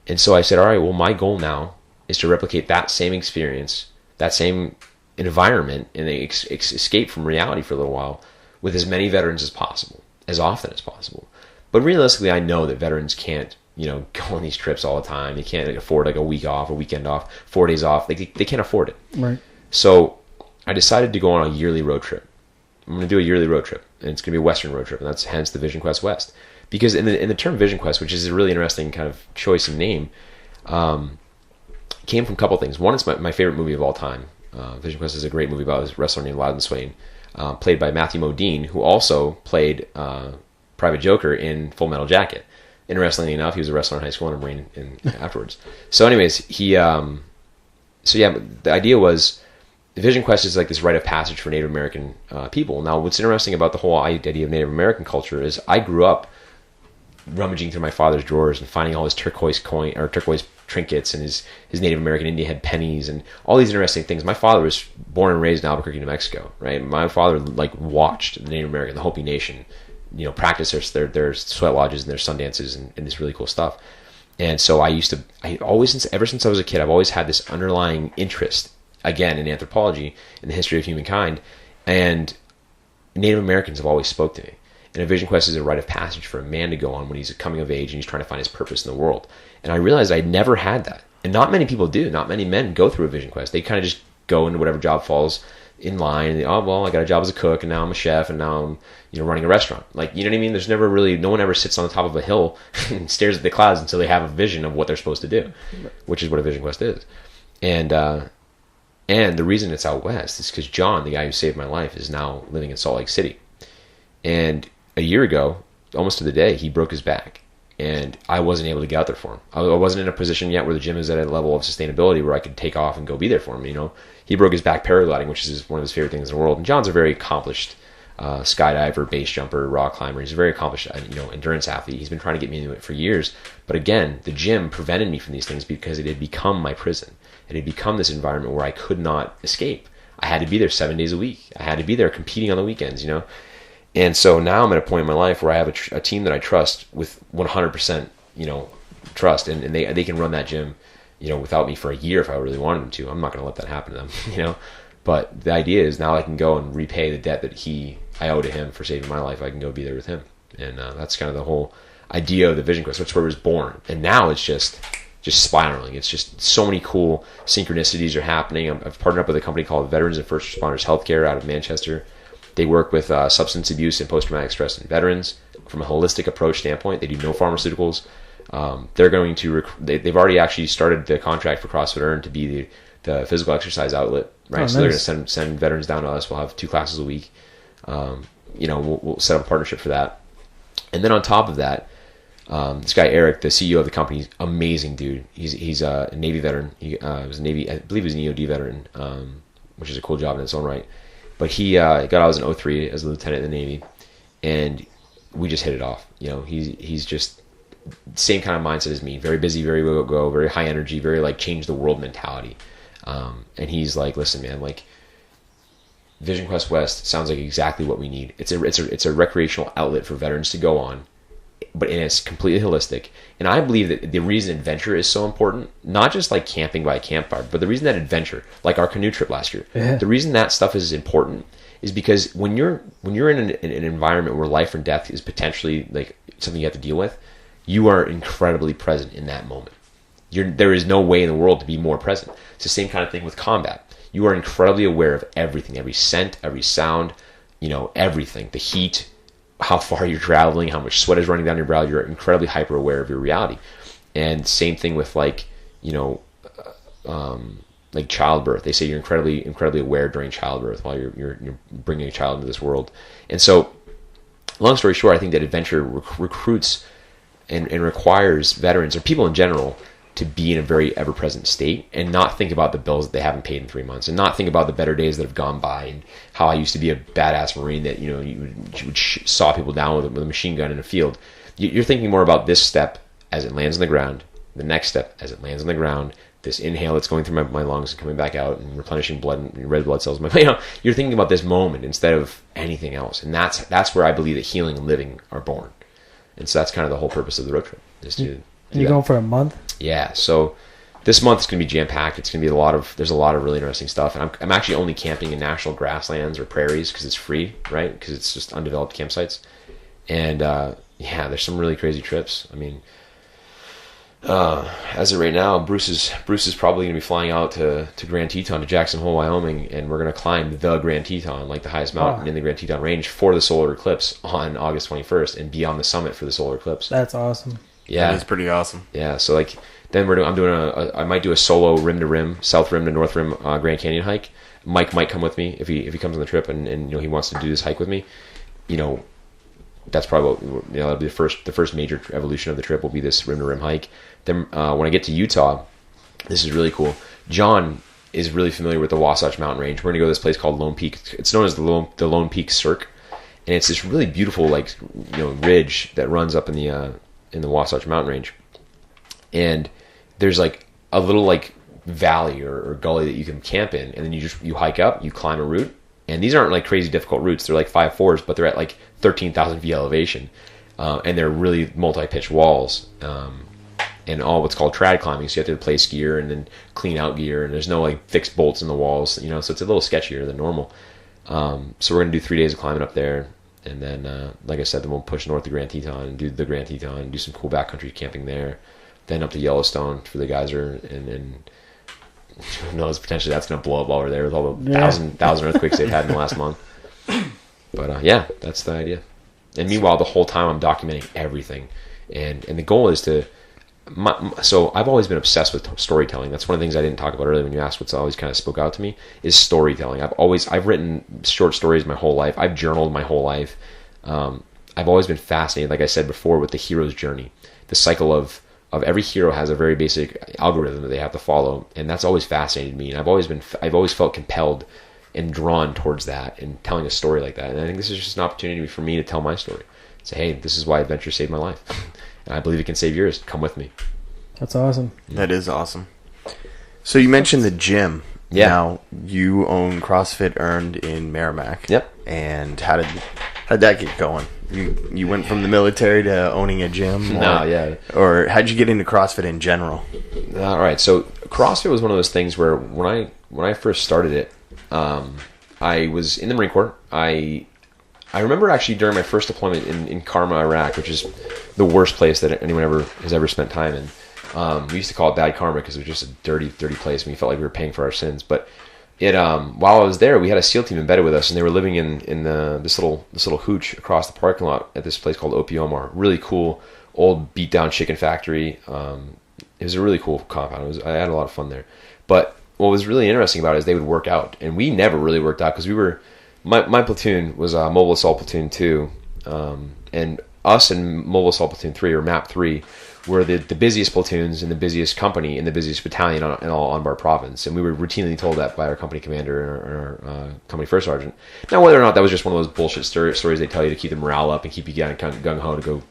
And so I said, all right, well, my goal now is to replicate that same experience, that same environment, and escape from reality for a little while with as many veterans as possible, as often as possible. But realistically, I know that veterans can't, go on these trips all the time. They can't afford a week off, a weekend off, 4 days off. They can't afford it. Right. So I decided to go on a yearly road trip. I'm going to do a yearly road trip, and it's going to be a Western road trip, and that's hence the Vision Quest West. Because in the term Vision Quest, which is a really interesting kind of choice and name, came from a couple things. One, it's my favorite movie of all time. Vision Quest is a great movie about this wrestler named Loudon Swain, played by Matthew Modine, who also played Private Joker in Full Metal Jacket. Interestingly enough, he was a wrestler in high school and a Marine afterwards. So anyways, the idea was Vision Quest is like this rite of passage for Native American people. Now, what's interesting about the whole idea of Native American culture is I grew up rummaging through my father's drawers and finding all his turquoise trinkets and his Native American Indian head pennies and all these interesting things. My father was born and raised in Albuquerque, New Mexico, right? My father watched the Native American, the Hopi Nation, practice their sweat lodges and their sun dances and this really cool stuff. And so ever since I was a kid, I've always had this underlying interest, again, in anthropology, in the history of humankind, and Native Americans have always spoke to me. And a Vision Quest is a rite of passage for a man to go on when he's coming of age and he's trying to find his purpose in the world. And I realized I never had that. And not many people do. Not many men go through a Vision Quest. They kind of just go into whatever job falls in line. And I got a job as a cook, and now I'm a chef, and now I'm running a restaurant. You know what I mean? There's never really, no one ever sits on the top of a hill and stares at the clouds until they have a vision of what they're supposed to do, which is what a Vision Quest is. And the reason it's out west is because John, the guy who saved my life, is now living in Salt Lake City. And a year ago, almost to the day, he broke his back. And I wasn't able to get out there for him. I wasn't in a position yet where the gym is at a level of sustainability where I could take off and go be there for him. You know, he broke his back paragliding, which is one of his favorite things in the world. And John's a very accomplished skydiver, base jumper, rock climber. He's a very accomplished, endurance athlete. He's been trying to get me into it for years. But again, the gym prevented me from these things because it had become my prison. It had become this environment where I could not escape. I had to be there 7 days a week. I had to be there competing on the weekends, you know. And so now I'm at a point in my life where I have a team that I trust with 100%, trust, and they can run that gym, without me for a year if I really wanted them to. I'm not going to let that happen to them, But the idea is now I can go and repay the debt that I owe to him for saving my life. I can go be there with him, and that's kind of the whole idea of the Vision Quest. That's where it was born, and now it's just spiraling. It's just so many cool synchronicities are happening. I've partnered up with a company called Veterans and First Responders Healthcare out of Manchester. They work with substance abuse and post-traumatic stress in veterans from a holistic approach standpoint. They do no pharmaceuticals. They're going to they've already actually started the contract for CrossFit Earn to be the physical exercise outlet, right? So nice. They're going to send veterans down to us. We'll have 2 classes a week. We'll set up a partnership for that. And then on top of that, this guy Eric, the CEO of the company, is amazing dude. He's a Navy veteran. He was a Navy, I believe he was an EOD veteran, which is a cool job in its own right. But he got out as an 03 as a lieutenant in the Navy, and we just hit it off. He's just same kind of mindset as me. Very busy, very go, very high energy, very like change the world mentality. And he's like, listen, man, like Vision Quest West sounds like exactly what we need. It's a recreational outlet for veterans to go on, but it's completely holistic. And I believe that the reason adventure is so important, not just like camping by a campfire, but the reason that adventure, like our canoe trip last year, the reason that stuff is important is because when you're in an environment where life and death is potentially like something you have to deal with, you are incredibly present in that moment. There is no way in the world to be more present. It's the same kind of thing with combat. You are incredibly aware of everything, every scent, every sound, everything, the heat, how far you're traveling, how much sweat is running down your brow. You're incredibly hyper aware of your reality. And same thing with like childbirth. They say you're incredibly aware during childbirth while you're bringing a child into this world. And so, long story short, I think that adventure recruits and requires veterans or people in general to be in a very ever-present state and not think about the bills that they haven't paid in 3 months and not think about the better days that have gone by and how I used to be a badass Marine that, you would saw people down with a machine gun in a field. You're thinking more about this step as it lands on the ground, the next step as it lands on the ground, this inhale that's going through my lungs and coming back out and replenishing blood and red blood cells. You're thinking about this moment instead of anything else. And that's where I believe that healing and living are born. And so that's kind of the whole purpose of the road trip. Is to You're going for a month? Yeah. So this month is going to be jam-packed. It's going to be there's a lot of really interesting stuff. And I'm actually only camping in national grasslands or prairies because it's free, right? Because it's just undeveloped campsites. And there's some really crazy trips. I mean, as of right now, Bruce is probably going to be flying out to Grand Teton, to Jackson Hole, Wyoming, and we're going to climb the Grand Teton, like the highest mountain in the Grand Teton range, for the solar eclipse on August 21st, and be on the summit for the solar eclipse. That's awesome. Yeah, it's pretty awesome. Yeah, so like then I might do a solo rim to rim, south rim to north rim Grand Canyon hike. Mike might come with me if he comes on the trip and he wants to do this hike with me. That's probably what, that'll be the first major evolution of the trip will be this rim to rim hike. Then when I get to Utah, this is really cool. John is really familiar with the Wasatch Mountain Range. We're gonna go to this place called Lone Peak. It's known as the Lone Peak Cirque, and it's this really beautiful ridge that runs up in the Wasatch Mountain Range. And there's like a little valley or gully that you can camp in, and then you hike up, you climb a route. And these aren't like crazy difficult routes. They're like 5.4s, but they're at like 13,000 feet elevation. And they're really multi-pitch walls. And all what's called trad climbing. So you have to place gear and then clean out gear. And there's no like fixed bolts in the walls, so it's a little sketchier than normal. So we're going to do 3 days of climbing up there. And then, like I said, then we'll push north to Grand Teton and do the Grand Teton and do some cool backcountry camping there. Then up to Yellowstone for the geyser, and then who knows, potentially that's going to blow up while we're there with all the thousand earthquakes they've had in the last month. But that's the idea. And meanwhile, the whole time I'm documenting everything, and the goal is to. So I've always been obsessed with storytelling. That's one of the things I didn't talk about earlier when you asked what's always kind of spoke out to me is storytelling. I've written short stories my whole life. I've journaled my whole life. I've always been fascinated, like I said before, with the hero's journey, the cycle of every hero has a very basic algorithm that they have to follow, and that's always fascinated me. And I've always felt compelled and drawn towards that, and telling a story like that. And I think this is just an opportunity for me to tell my story. Say, hey, this is why adventure saved my life, and I believe it can save yours. Come with me. That's awesome. That is awesome. So you mentioned the gym. Yeah. Now you own CrossFit Earned in Merrimack. Yep. And how did that get going? You went from the military to owning a gym? Or how'd you get into CrossFit in general? All right. So CrossFit was one of those things where when I first started it, I was in the Marine Corps. I remember actually during my first deployment in Karma, Iraq, which is the worst place that anyone has ever spent time in. We used to call it bad karma because it was just a dirty, dirty place, and we felt like we were paying for our sins. But while I was there, we had a SEAL team embedded with us, and they were living in this little hooch across the parking lot at this place called Opiomar. Really cool, old beat down chicken factory. It was a really cool compound. I had a lot of fun there. But what was really interesting about it is they would work out, and we never really worked out because my platoon was Mobile Assault Platoon 2, and us and Mobile Assault Platoon 3 or MAP 3 were the busiest platoons in the busiest company in the busiest battalion in all Anbar province, and we were routinely told that by our company commander and our company first sergeant. Now, whether or not that was just one of those bullshit stories they tell you to keep the morale up and keep you kind of gung-ho to go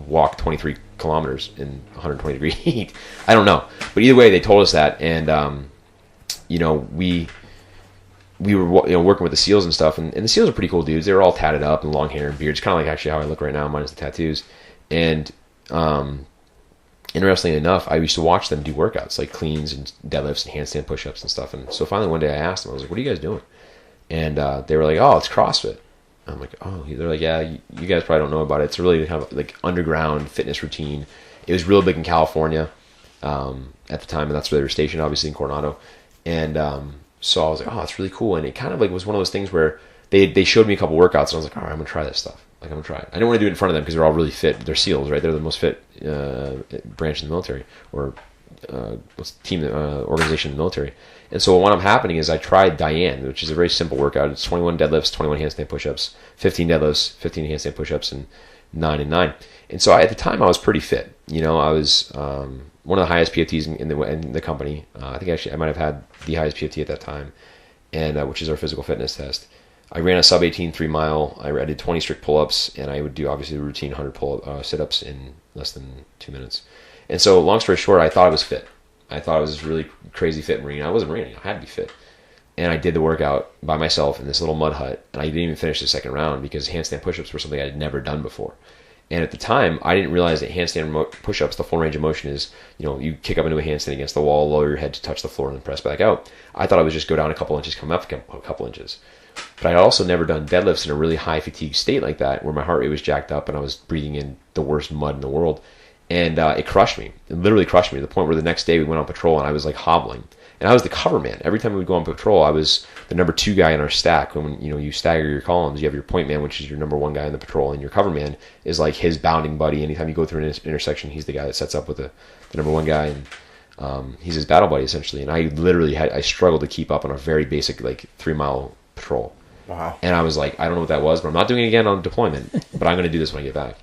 walk 23 kilometers in 120 degree heat, I don't know. But either way, they told us that, and we were working with the SEALs and stuff, and the SEALs are pretty cool dudes. They were all tatted up and long hair and beards, kind of like actually how I look right now, minus the tattoos. And interestingly enough, I used to watch them do workouts like cleans and deadlifts and handstand push-ups and stuff. And so finally one day I asked them, I was like, what are you guys doing? And they were like, oh, it's CrossFit. I'm like, oh. They're like, yeah, you guys probably don't know about it. It's really kind of like underground fitness routine. It was real big in California at the time, and that's where they were stationed, obviously in Coronado. And so I was like, oh, that's really cool. And it kind of like was one of those things where they showed me a couple workouts, and I was like, all right, I'm going to try this stuff. Like, I'm going to try it. I didn't want to do it in front of them because they're all really fit. They're SEALs, right? They're the most fit branch in the military, or organization in the military. And so what wound up happening is I tried Diane, which is a very simple workout. It's 21 deadlifts, 21 handstand push-ups, 15 deadlifts, 15 handstand push-ups, and 9 and 9. And so at the time I was pretty fit. I was one of the highest PFTs in the company. I think actually I might have had the highest PFT at that time, and which is our physical fitness test. I ran a sub 18 3 mile. I did 20 strict pull-ups, and I would do obviously the routine 100 sit-ups in less than 2 minutes. And so, long story short, I thought I was fit. I thought I was this really crazy fit Marine. I wasn't Marine. I had to be fit. And I did the workout by myself in this little mud hut, and I didn't even finish the second round because handstand push-ups were something I had never done before. And at the time, I didn't realize that handstand push-ups, the full range of motion is, you kick up into a handstand against the wall, lower your head to touch the floor, and then press back out. I thought I would just go down a couple inches, come up a couple inches. But I had also never done deadlifts in a really high fatigue state like that, where my heart rate was jacked up and I was breathing in the worst mud in the world. And it crushed me. It literally crushed me to the point where the next day we went on patrol and I was like hobbling. And I was the cover man. Every time we would go on patrol, I was the number 2 guy in our stack. When you stagger your columns, you have your point man, which is your number 1 guy in the patrol, and your cover man is like his bounding buddy. Anytime you go through an intersection, he's the guy that sets up with the number 1 guy, and he's his battle buddy essentially. And I literally I struggled to keep up on a very basic 3 mile patrol. Wow. And I was like, I don't know what that was, but I'm not doing it again on deployment. But I'm going to do this when I get back.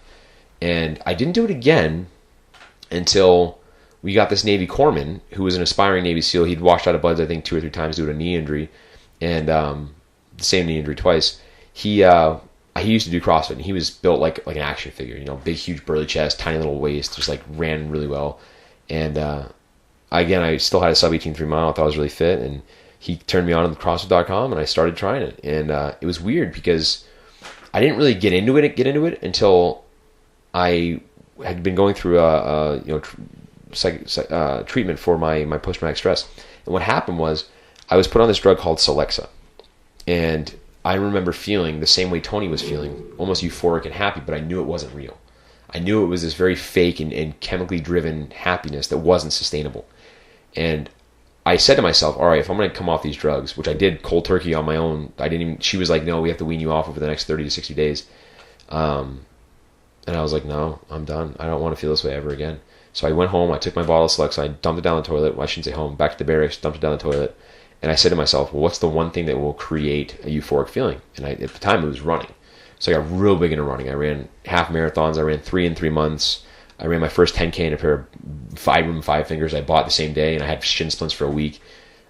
And I didn't do it again until we got this Navy corpsman who was an aspiring Navy SEAL. He'd washed out of BUD/S, I think, 2 or 3 times due to a knee injury, and the same knee injury twice. He used to do CrossFit, and he was built like an action figure. Big, huge, burly chest, tiny little waist, just ran really well. And again, I still had a sub 18 3 mile. I thought I was really fit, and he turned me on to CrossFit.com, and I started trying it. And it was weird because I didn't really get into it until I had been going through treatment for my post-traumatic stress. And what happened was I was put on this drug called Celexa. And I remember feeling the same way Tony was feeling, almost euphoric and happy, but I knew it wasn't real. I knew it was this very fake and chemically driven happiness that wasn't sustainable. And I said to myself, all right, if I'm going to come off these drugs, which I did cold turkey on my own, she was like, no, we have to wean you off over the next 30 to 60 days. And I was like, no, I'm done. I don't want to feel this way ever again. So I went home, I took my bottle of Celexa, I dumped it down the toilet. Well, I shouldn't say home, back to the barracks, dumped it down the toilet. And I said to myself, well, what's the one thing that will create a euphoric feeling? And at the time, it was running. So I got real big into running. I ran half marathons. I ran 3 in 3 months. I ran my first 10K in a pair of Vibram 5 fingers I bought the same day, and I had shin splints for a week.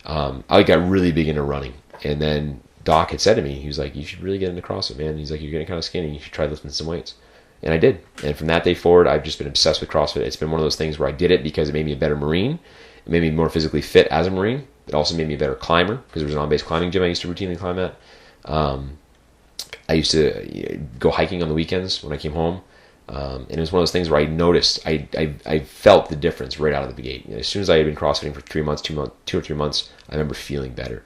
I got really big into running. And then Doc had said to me, he was like, you should really get into CrossFit, man. He's like, you're getting kind of skinny. You should try lifting some weights. And I did. And from that day forward, I've just been obsessed with CrossFit. It's been one of those things where I did it because it made me a better Marine. It made me more physically fit as a Marine. It also made me a better climber because there was an on-base climbing gym I used to routinely climb at. I used to go hiking on the weekends when I came home. And it was one of those things where I noticed, I felt the difference right out of the gate. As soon as I had been CrossFitting for 3 months, 2 or 3 months, I remember feeling better.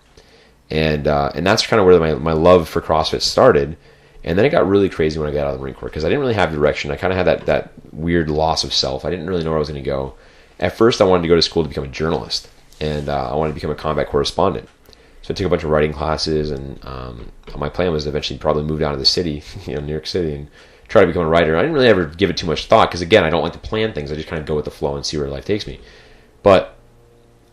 And that's kind of where my love for CrossFit started. And then it got really crazy when I got out of the Marine Corps because I didn't really have direction. I kind of had that weird loss of self. I didn't really know where I was going to go. At first, I wanted to go to school to become a journalist, and I wanted to become a combat correspondent. So I took a bunch of writing classes, and my plan was to eventually probably move down to the city, New York City, and try to become a writer. I didn't really ever give it too much thought because, again, I don't like to plan things. I just kind of go with the flow and see where life takes me. But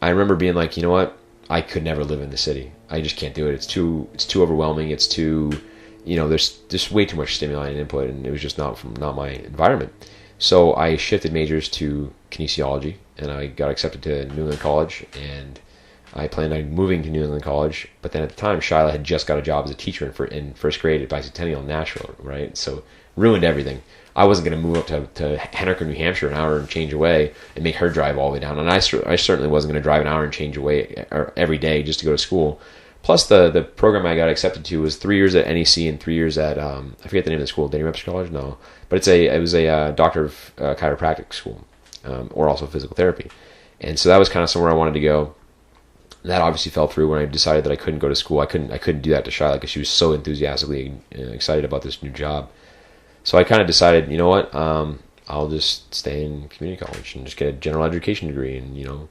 I remember being like, you know what? I could never live in the city. I just can't do it. It's too overwhelming. It's too, there's just way too much stimuli and input, and it was just not my environment. So I shifted majors to kinesiology, and I got accepted to New England College, and I planned on moving to New England College. But then at the time, Shyla had just got a job as a teacher in first grade at Bicentennial in Nashville, right? So ruined everything. I wasn't going to move up to Henniker, New Hampshire, an hour and change away, and make her drive all the way down. And I certainly wasn't going to drive an hour and change away every day just to go to school. Plus, the program I got accepted to was 3 years at NEC and 3 years at I forget the name of the school, Daniel Webster College. No, but it was a doctor of chiropractic school, or also physical therapy. And so that was kind of somewhere I wanted to go. That obviously fell through when I decided that I couldn't go to school. I couldn't do that to Shyla because she was so enthusiastically excited about this new job. So I kind of decided, you know what, I'll just stay in community college and just get a general education degree and,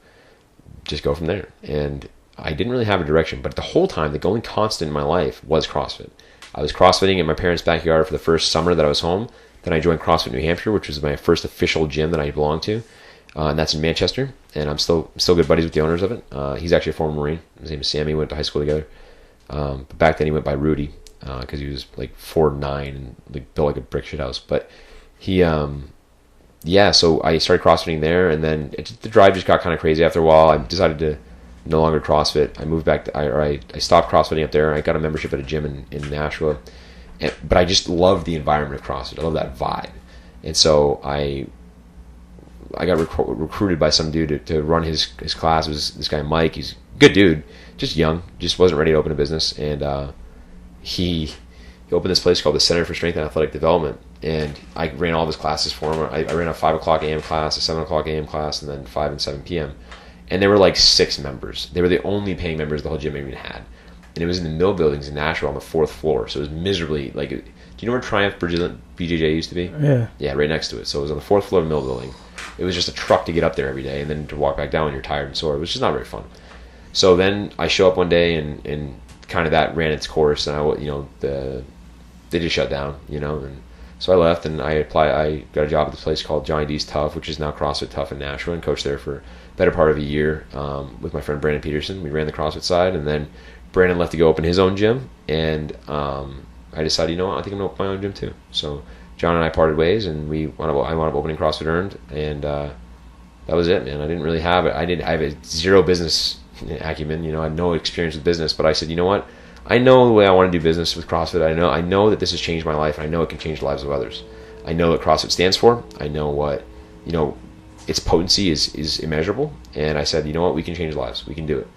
just go from there. And I didn't really have a direction, but the whole time, the only constant in my life was CrossFit. I was CrossFitting in my parents' backyard for the first summer that I was home. Then I joined CrossFit New Hampshire, which was my first official gym that I belonged to. And that's in Manchester. And I'm still good buddies with the owners of it. He's actually a former Marine. His name is Sammy. We went to high school together. But back then he went by Rudy. Because he was like 4'9" and built like a brick shit house. But he, so I started CrossFitting there, and then the drive just got kind of crazy after a while. I decided to no longer CrossFit. I moved back, I stopped CrossFitting up there. I got a membership at a gym in Nashville. But I just loved the environment of CrossFit. I love that vibe. And so I got recruited by some dude to run his class. It was this guy Mike. He's a good dude, just young, just wasn't ready to open a business. And he opened this place called the Center for Strength and Athletic Development, and I ran all of his classes for him. I ran a 5 o'clock a.m. class, a 7 o'clock a.m. class, and then 5 and 7 p.m. And there were like 6 members. They were the only paying members the whole gym even had. And it was in the mill buildings in Nashville on the 4th floor, so it was miserably, do you know where Triumph BJJ used to be? Yeah. Yeah, right next to it. So it was on the 4th floor of the mill building. It was just a truck to get up there every day, and then to walk back down when you're tired and sore. It was just not very fun. So then I show up one day, and kind of that ran its course, and they just shut down, and so I left, and I got a job at this place called Johnny D's Tough, which is now CrossFit Tough in Nashville, and coached there for a better part of a year with my friend Brandon Peterson. We ran the CrossFit side, and then Brandon left to go open his own gym, and I decided, you know what, I think I'm going to open my own gym too. So John and I parted ways, and I wound up opening CrossFit Earned, and that was it, man. I didn't really have it. I have a zero business acumen, I had no experience with business, but I said, you know what, I know the way I want to do business with CrossFit. I know that this has changed my life. I know it can change the lives of others. I know what CrossFit stands for. I know what, its potency is immeasurable, and I said, you know what, we can change lives. We can do it.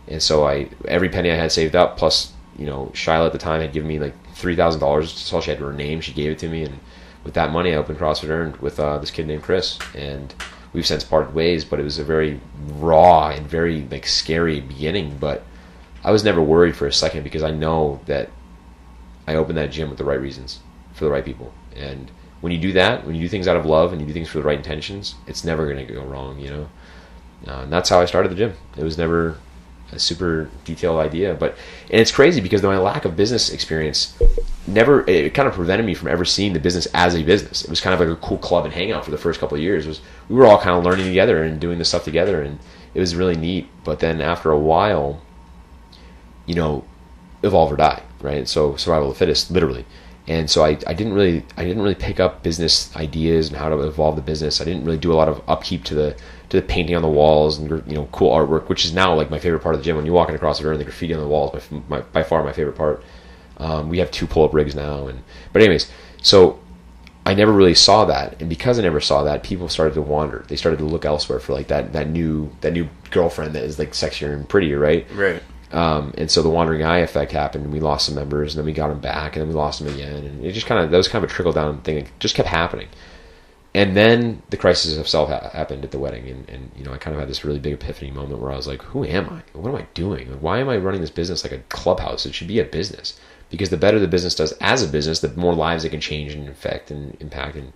And so every penny I had saved up, plus Shyla at the time had given me like $3,000. That's all she had to her name. She gave it to me, and with that money I opened CrossFit Earned with this kid named Chris, and we've since parted ways. But it was a very raw and very scary beginning, but I was never worried for a second because I know that I opened that gym with the right reasons for the right people. And when you do that, when you do things out of love and you do things for the right intentions, it's never going to go wrong, and that's how I started the gym. It was never a super detailed idea, and it's crazy because my lack of business experience it kind of prevented me from ever seeing the business as a business. It was kind of like a cool club and hangout for the first couple of years. We were all kind of learning together and doing this stuff together, and it was really neat. But then after a while, evolve or die, right? So survival of the fittest, literally. And so I didn't really pick up business ideas and how to evolve the business. I didn't really do a lot of upkeep to the painting on the walls and cool artwork, which is now like my favorite part of the gym. When you walk in across the room, the graffiti on the walls by far my favorite part. We have 2 pull-up rigs now, but anyways, so I never really saw that, and because I never saw that, people started to wander. They started to look elsewhere for like that new girlfriend that is like sexier and prettier, right? Right. And so the wandering eye effect happened, and we lost some members, and then we got them back, and then we lost them again, and it just that was kind of a trickle down thing. It just kept happening. And then the crisis of self happened at the wedding, and I kind of had this really big epiphany moment where I was like, who am I? What am I doing? Why am I running this business like a clubhouse? It should be a business, because the better the business does as a business, the more lives it can change and affect and impact, and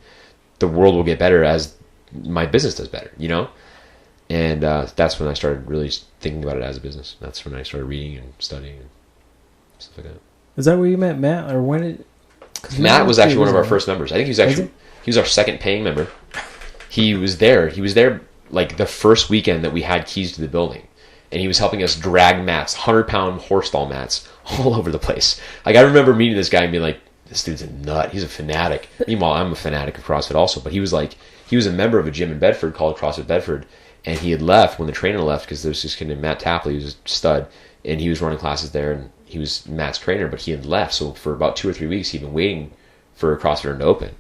the world will get better as my business does better, And that's when I started really thinking about it as a business. That's when I started reading and studying and stuff like that. Is that where you met Matt, or when it? Matt was actually one of our first members. I think he was our second paying member. He was there. He was there like the first weekend that we had keys to the building, and he was helping us drag mats, 100-pound horse stall mats, all over the place. Like I remember meeting this guy and being like, "This dude's a nut. He's a fanatic." Meanwhile, I'm a fanatic of CrossFit also, but he was a member of a gym in Bedford called CrossFit Bedford. And he had left when the trainer left, because there was this kid named Matt Tapley, who was a stud, and he was running classes there, and he was Matt's trainer, but he had left. So for about 2 or 3 weeks, he'd been waiting for CrossFit to open.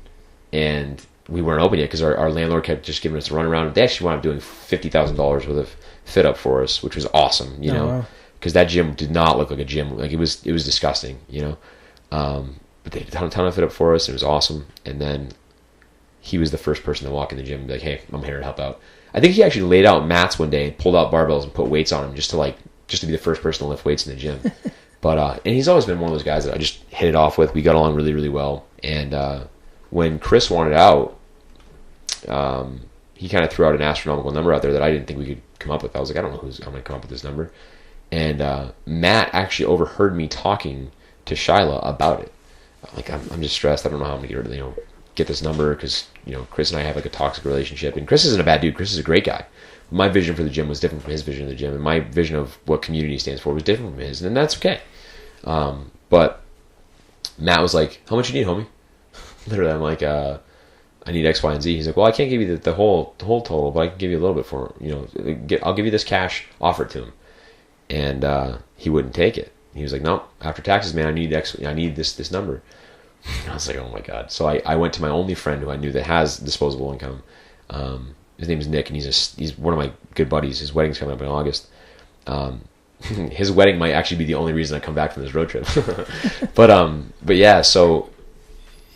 And we weren't open yet because our landlord kept just giving us a runaround. They actually wound up doing $50,000 worth of fit up for us, which was awesome, because that gym did not look like a gym. Like it was disgusting, but they did a ton of fit up for us. It was awesome. And then he was the first person to walk in the gym and be like, "Hey, I'm here to help out." I think he actually laid out mats one day, pulled out barbells, and put weights on them just to be the first person to lift weights in the gym. But and he's always been one of those guys that I just hit it off with. We got along really, really well. And when Chris wanted out, he kind of threw out an astronomical number out there that I didn't think we could come up with. I was like, I don't know I'm going to come up with this number. And Matt actually overheard me talking to Shyla about it. Like, I'm just stressed. I don't know how I'm going to get this number, because Chris and I have like a toxic relationship, and Chris isn't a bad dude. Chris is a great guy. My vision for the gym was different from his vision of the gym, and my vision of what community stands for was different from his, and that's okay. But Matt was like, "How much you need, homie?" Literally, I'm like, "I need X, Y, and Z." He's like, "Well, I can't give you the whole total, but I can give you a little bit for I'll give you this cash." Offer it to him, and he wouldn't take it. He was like, "No, after taxes, man, I need this number." I was like, oh my God. So I went to my only friend who I knew that has disposable income. His name is Nick, and he's one of my good buddies. His wedding's coming up in August. His wedding might actually be the only reason I come back from this road trip. But yeah, so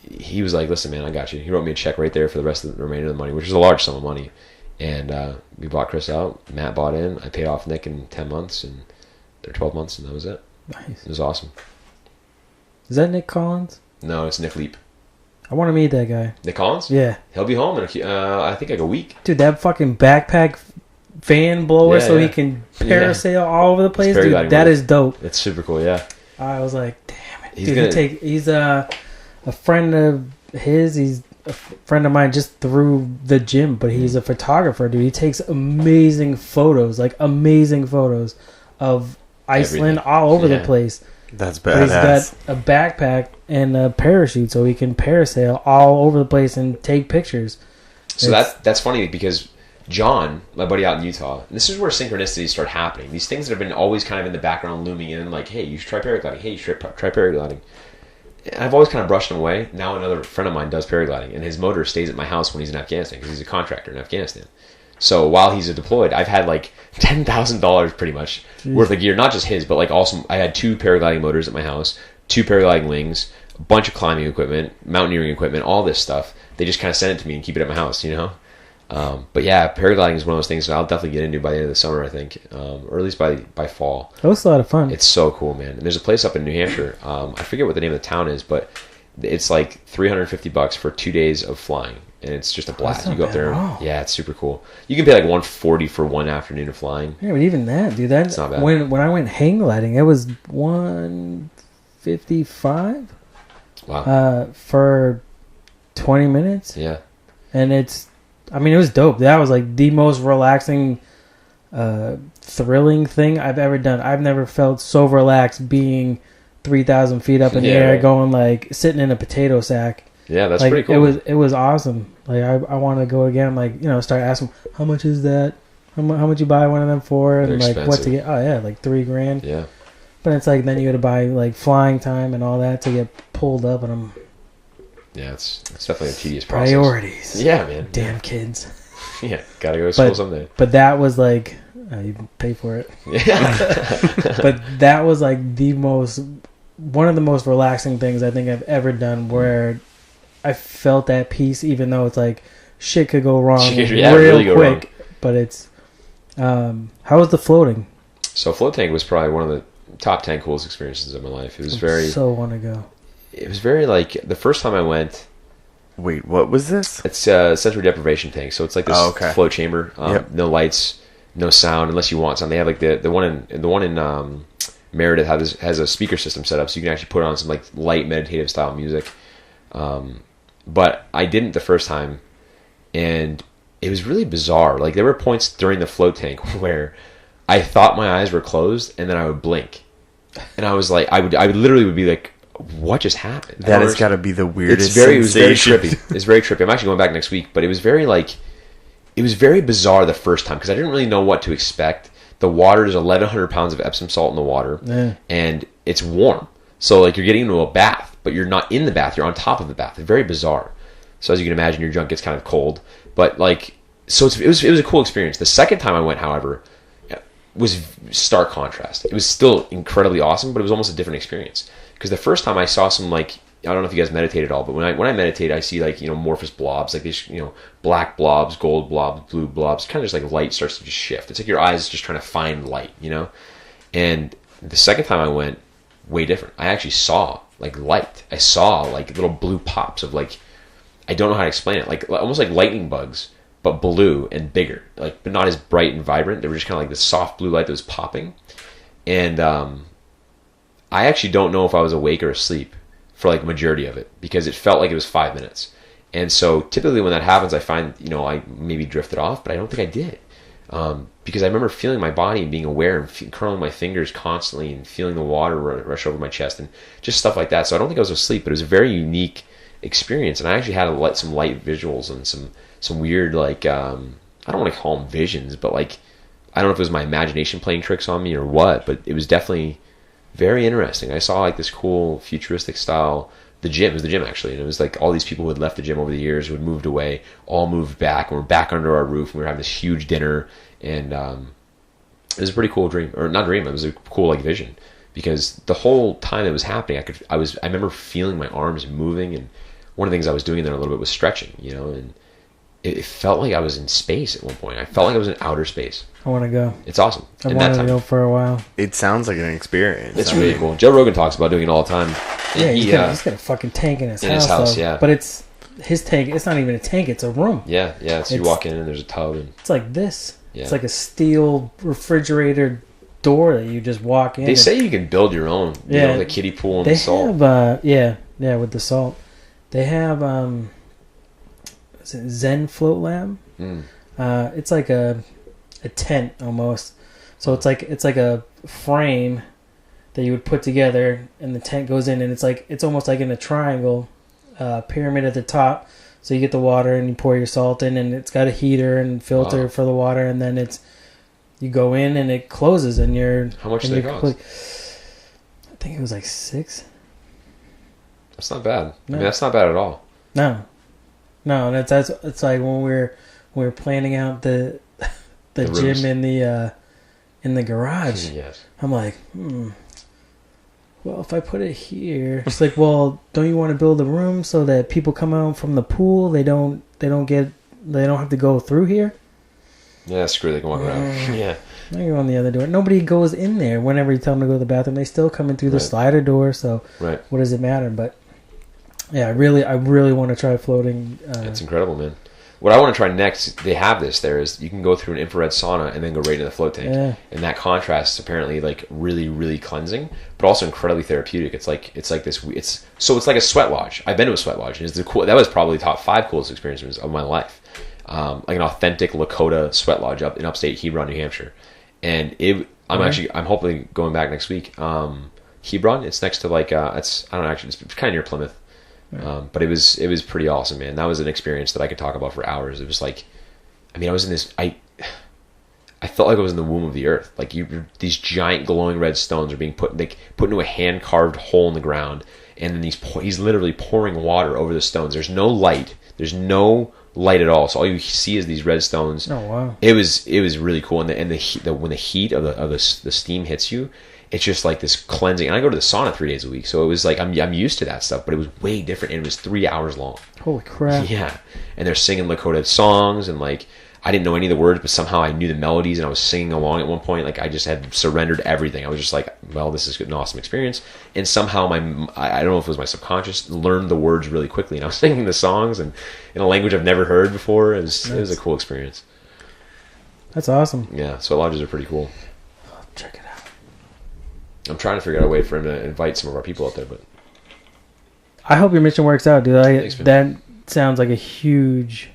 he was like, "Listen, man, I got you." He wrote me a check right there for the rest of the remainder of the money, which is a large sum of money. And we bought Chris out. Matt bought in. I paid off Nick in 10 months and 12 months, and that was it. Nice. It was awesome. Is that Nick Collins? No, it's Nick Leap. I want to meet that guy. Nick Collins? Yeah. He'll be home in I think like a week. Dude, that fucking backpack fan blower he can parasail all over the place. Dude, that is dope. It's super cool, yeah. I was like, damn it. He's a friend of his. He's a friend of mine just through the gym, but he's a photographer, dude. He takes amazing photos of Iceland all over the place. That's badass. But he's got a backpack and a parachute, so he can parasail all over the place and take pictures. So that's funny, because John, my buddy out in Utah, and this is where synchronicities start happening. These things that have been always kind of in the background looming in, like, "Hey, you should try paragliding. Hey, you should try paragliding." And I've always kind of brushed them away. Now another friend of mine does paragliding, and his motor stays at my house when he's in Afghanistan, because he's a contractor in Afghanistan. So while he's deployed, I've had like $10,000 pretty much worth of gear, not just his, but like also I had 2 paragliding motors at my house, 2 paragliding wings, a bunch of climbing equipment, mountaineering equipment, all this stuff. They just kind of send it to me and keep it at my house, But yeah, paragliding is one of those things that I'll definitely get into by the end of the summer, I think, or at least by fall. That was a lot of fun. It's so cool, man. And there's a place up in New Hampshire. I forget what the name of the town is, but it's like $350 for 2 days of flying. And it's just a blast. You go up there. Yeah, it's super cool. You can pay like $140 for one afternoon of flying. Yeah, but even that, dude, that's not bad. When I went hang gliding, it was $155. Wow. For 20 minutes. Yeah. And it was dope. That was like the most relaxing, thrilling thing I've ever done. I've never felt so relaxed being 3,000 feet up in the air, going like sitting in a potato sack. Yeah, that's like, pretty cool. It was awesome. Like I want to go again. I'm like, you know, start asking how much is that? How much you buy one of them for? And They're like expensive. what to get? Oh yeah, like $3,000. Yeah. But it's like then you got to buy like flying time and all that to get pulled up, and I'm. Yeah, it's definitely a tedious process. Priorities. Yeah, man. Damn kids. Yeah, gotta go to school someday. But that was like, you pay for it. Yeah. But that was like one of the most relaxing things I think I've ever done, where I felt at peace, even though it's like shit could go wrong really quick. wrong. But it's, how was the floating? So float tank was probably one of the top 10 coolest experiences of my life. It was want to go. It was very like the first time I went. Wait, what was this? It's a sensory deprivation tank. So it's like this float chamber. No lights, no sound unless you want sound. They have like the one in Meredith has a speaker system set up, so you can actually put on some like light meditative style music. But I didn't the first time, and it was really bizarre. Like there were points during the float tank where I thought my eyes were closed, and then I would blink, and I was like, I would literally would be like, what just happened? That has got to be the weirdest it was very sensation. trippy. It's very trippy. I'm actually going back next week, but it was very bizarre the first time because I didn't really know what to expect. The water is 1,100 pounds of Epsom salt in the water, and it's warm. So like you're getting into a bath, but you're not in the bath. You're on top of the bath. It's very bizarre. So as you can imagine, your junk gets kind of cold. But like, so it was a cool experience. The second time I went, however, was stark contrast. It was still incredibly awesome, but it was almost a different experience. Because the first time I saw some like, I don't know if you guys meditate at all, but when I meditate, I see like, you know, amorphous blobs, like these, you know, black blobs, gold blobs, blue blobs, kind of just like light starts to just shift. It's like your eyes just trying to find light, you know? And the second time I went, way different. I actually saw like light. I saw like little blue pops of like, I don't know how to explain it, like almost like lightning bugs, but blue and bigger, like, but not as bright and vibrant. They were just kind of like this soft blue light that was popping. And I actually don't know if I was awake or asleep for like majority of it, because it felt like it was 5 minutes. And so typically when that happens, I find, you know, I maybe drifted off, but I don't think I did. Because I remember feeling my body and being aware and curling my fingers constantly and feeling the water rush over my chest and just stuff like that. So I don't think I was asleep, but it was a very unique experience. And I actually had some light visuals and some weird, like, I don't want to call them visions, but like, I don't know if it was my imagination playing tricks on me or what, but it was definitely very interesting. I saw like this cool futuristic style, it was the gym actually, and it was like all these people who had left the gym over the years, who had moved away, all moved back, and we're back under our roof, and we were having this huge dinner, and it was a pretty cool dream, or not dream, it was a cool like vision, because the whole time it was happening, I remember feeling my arms moving, and one of the things I was doing there a little bit was stretching, you know, and it felt like I was in space at one point. I felt like I was in outer space. I want to go. It's awesome. I've wanted to go for a while. It sounds like an experience. It's really cool. Joe Rogan talks about doing it all the time. Yeah, he's got a fucking tank in his house. Yeah. But it's his tank. It's not even a tank. It's a room. Yeah. So you walk in and there's a tub. And it's like this. Yeah. It's like a steel refrigerator door that you just walk in. They say you can build your own. You know, the kiddie pool and the salt. Have, with the salt. They have, is it Zen Float Lab? It's like a tent almost. So it's like a frame that you would put together, and the tent goes in, and it's almost like in a triangle pyramid at the top. So you get the water and you pour your salt in, and it's got a heater and filter for the water, and then you go in and it closes, and you're. How much did it cost? I think it was like $6. That's not bad. No. I mean, that's not bad at all. No, that's it's like when we were planning out the gym in the garage. Yes. I'm I'm like, well, if I put it here, it's like, well, don't you want to build a room so that people come out from the pool, they don't have to go through here? Yeah, screw it, they can walk around. Yeah. Now you're on the other door. Nobody goes in there whenever you tell them to go to the bathroom. They still come in through the slider door. So what does it matter? But yeah, I really want to try floating. It's incredible, man. What I want to try next, they have this there, is you can go through an infrared sauna and then go right into the float tank. Yeah. And that contrast is apparently like really, really cleansing, but also incredibly therapeutic. It's like this. It's like a sweat lodge. I've been to a sweat lodge. That was probably top 5 coolest experiences of my life. Like an authentic Lakota sweat lodge up in upstate Hebron, New Hampshire. And I'm hopefully going back next week. Hebron. It's next to like it's I don't know, actually it's kind of near Plymouth. But it was pretty awesome, man. That was an experience that I could talk about for hours. It was like, I mean, I was in this. I felt like I was in the womb of the earth. Like these giant glowing red stones are being put into a hand carved hole in the ground, and then he's literally pouring water over the stones. There's no light. There's no light at all. So all you see is these red stones. Oh wow! It was really cool, and when the heat of the steam hits you, it's just like this cleansing. And I go to the sauna 3 days a week, so it was like I'm used to that stuff, but it was way different, and it was 3 hours long. Holy crap! Yeah, and they're singing Lakota songs, and like I didn't know any of the words, but somehow I knew the melodies, and I was singing along at one point. Like I just had surrendered everything. I was just like, well, this is an awesome experience. And somehow I don't know if it was my subconscious, learned the words really quickly, and I was singing the songs and in a language I've never heard before. It was a cool experience. That's awesome. Yeah, sweat lodges are pretty cool. I'll check it out. I'm trying to figure out a way for him to invite some of our people out there, but I hope your mission works out, dude. Thanks, that sounds like a huge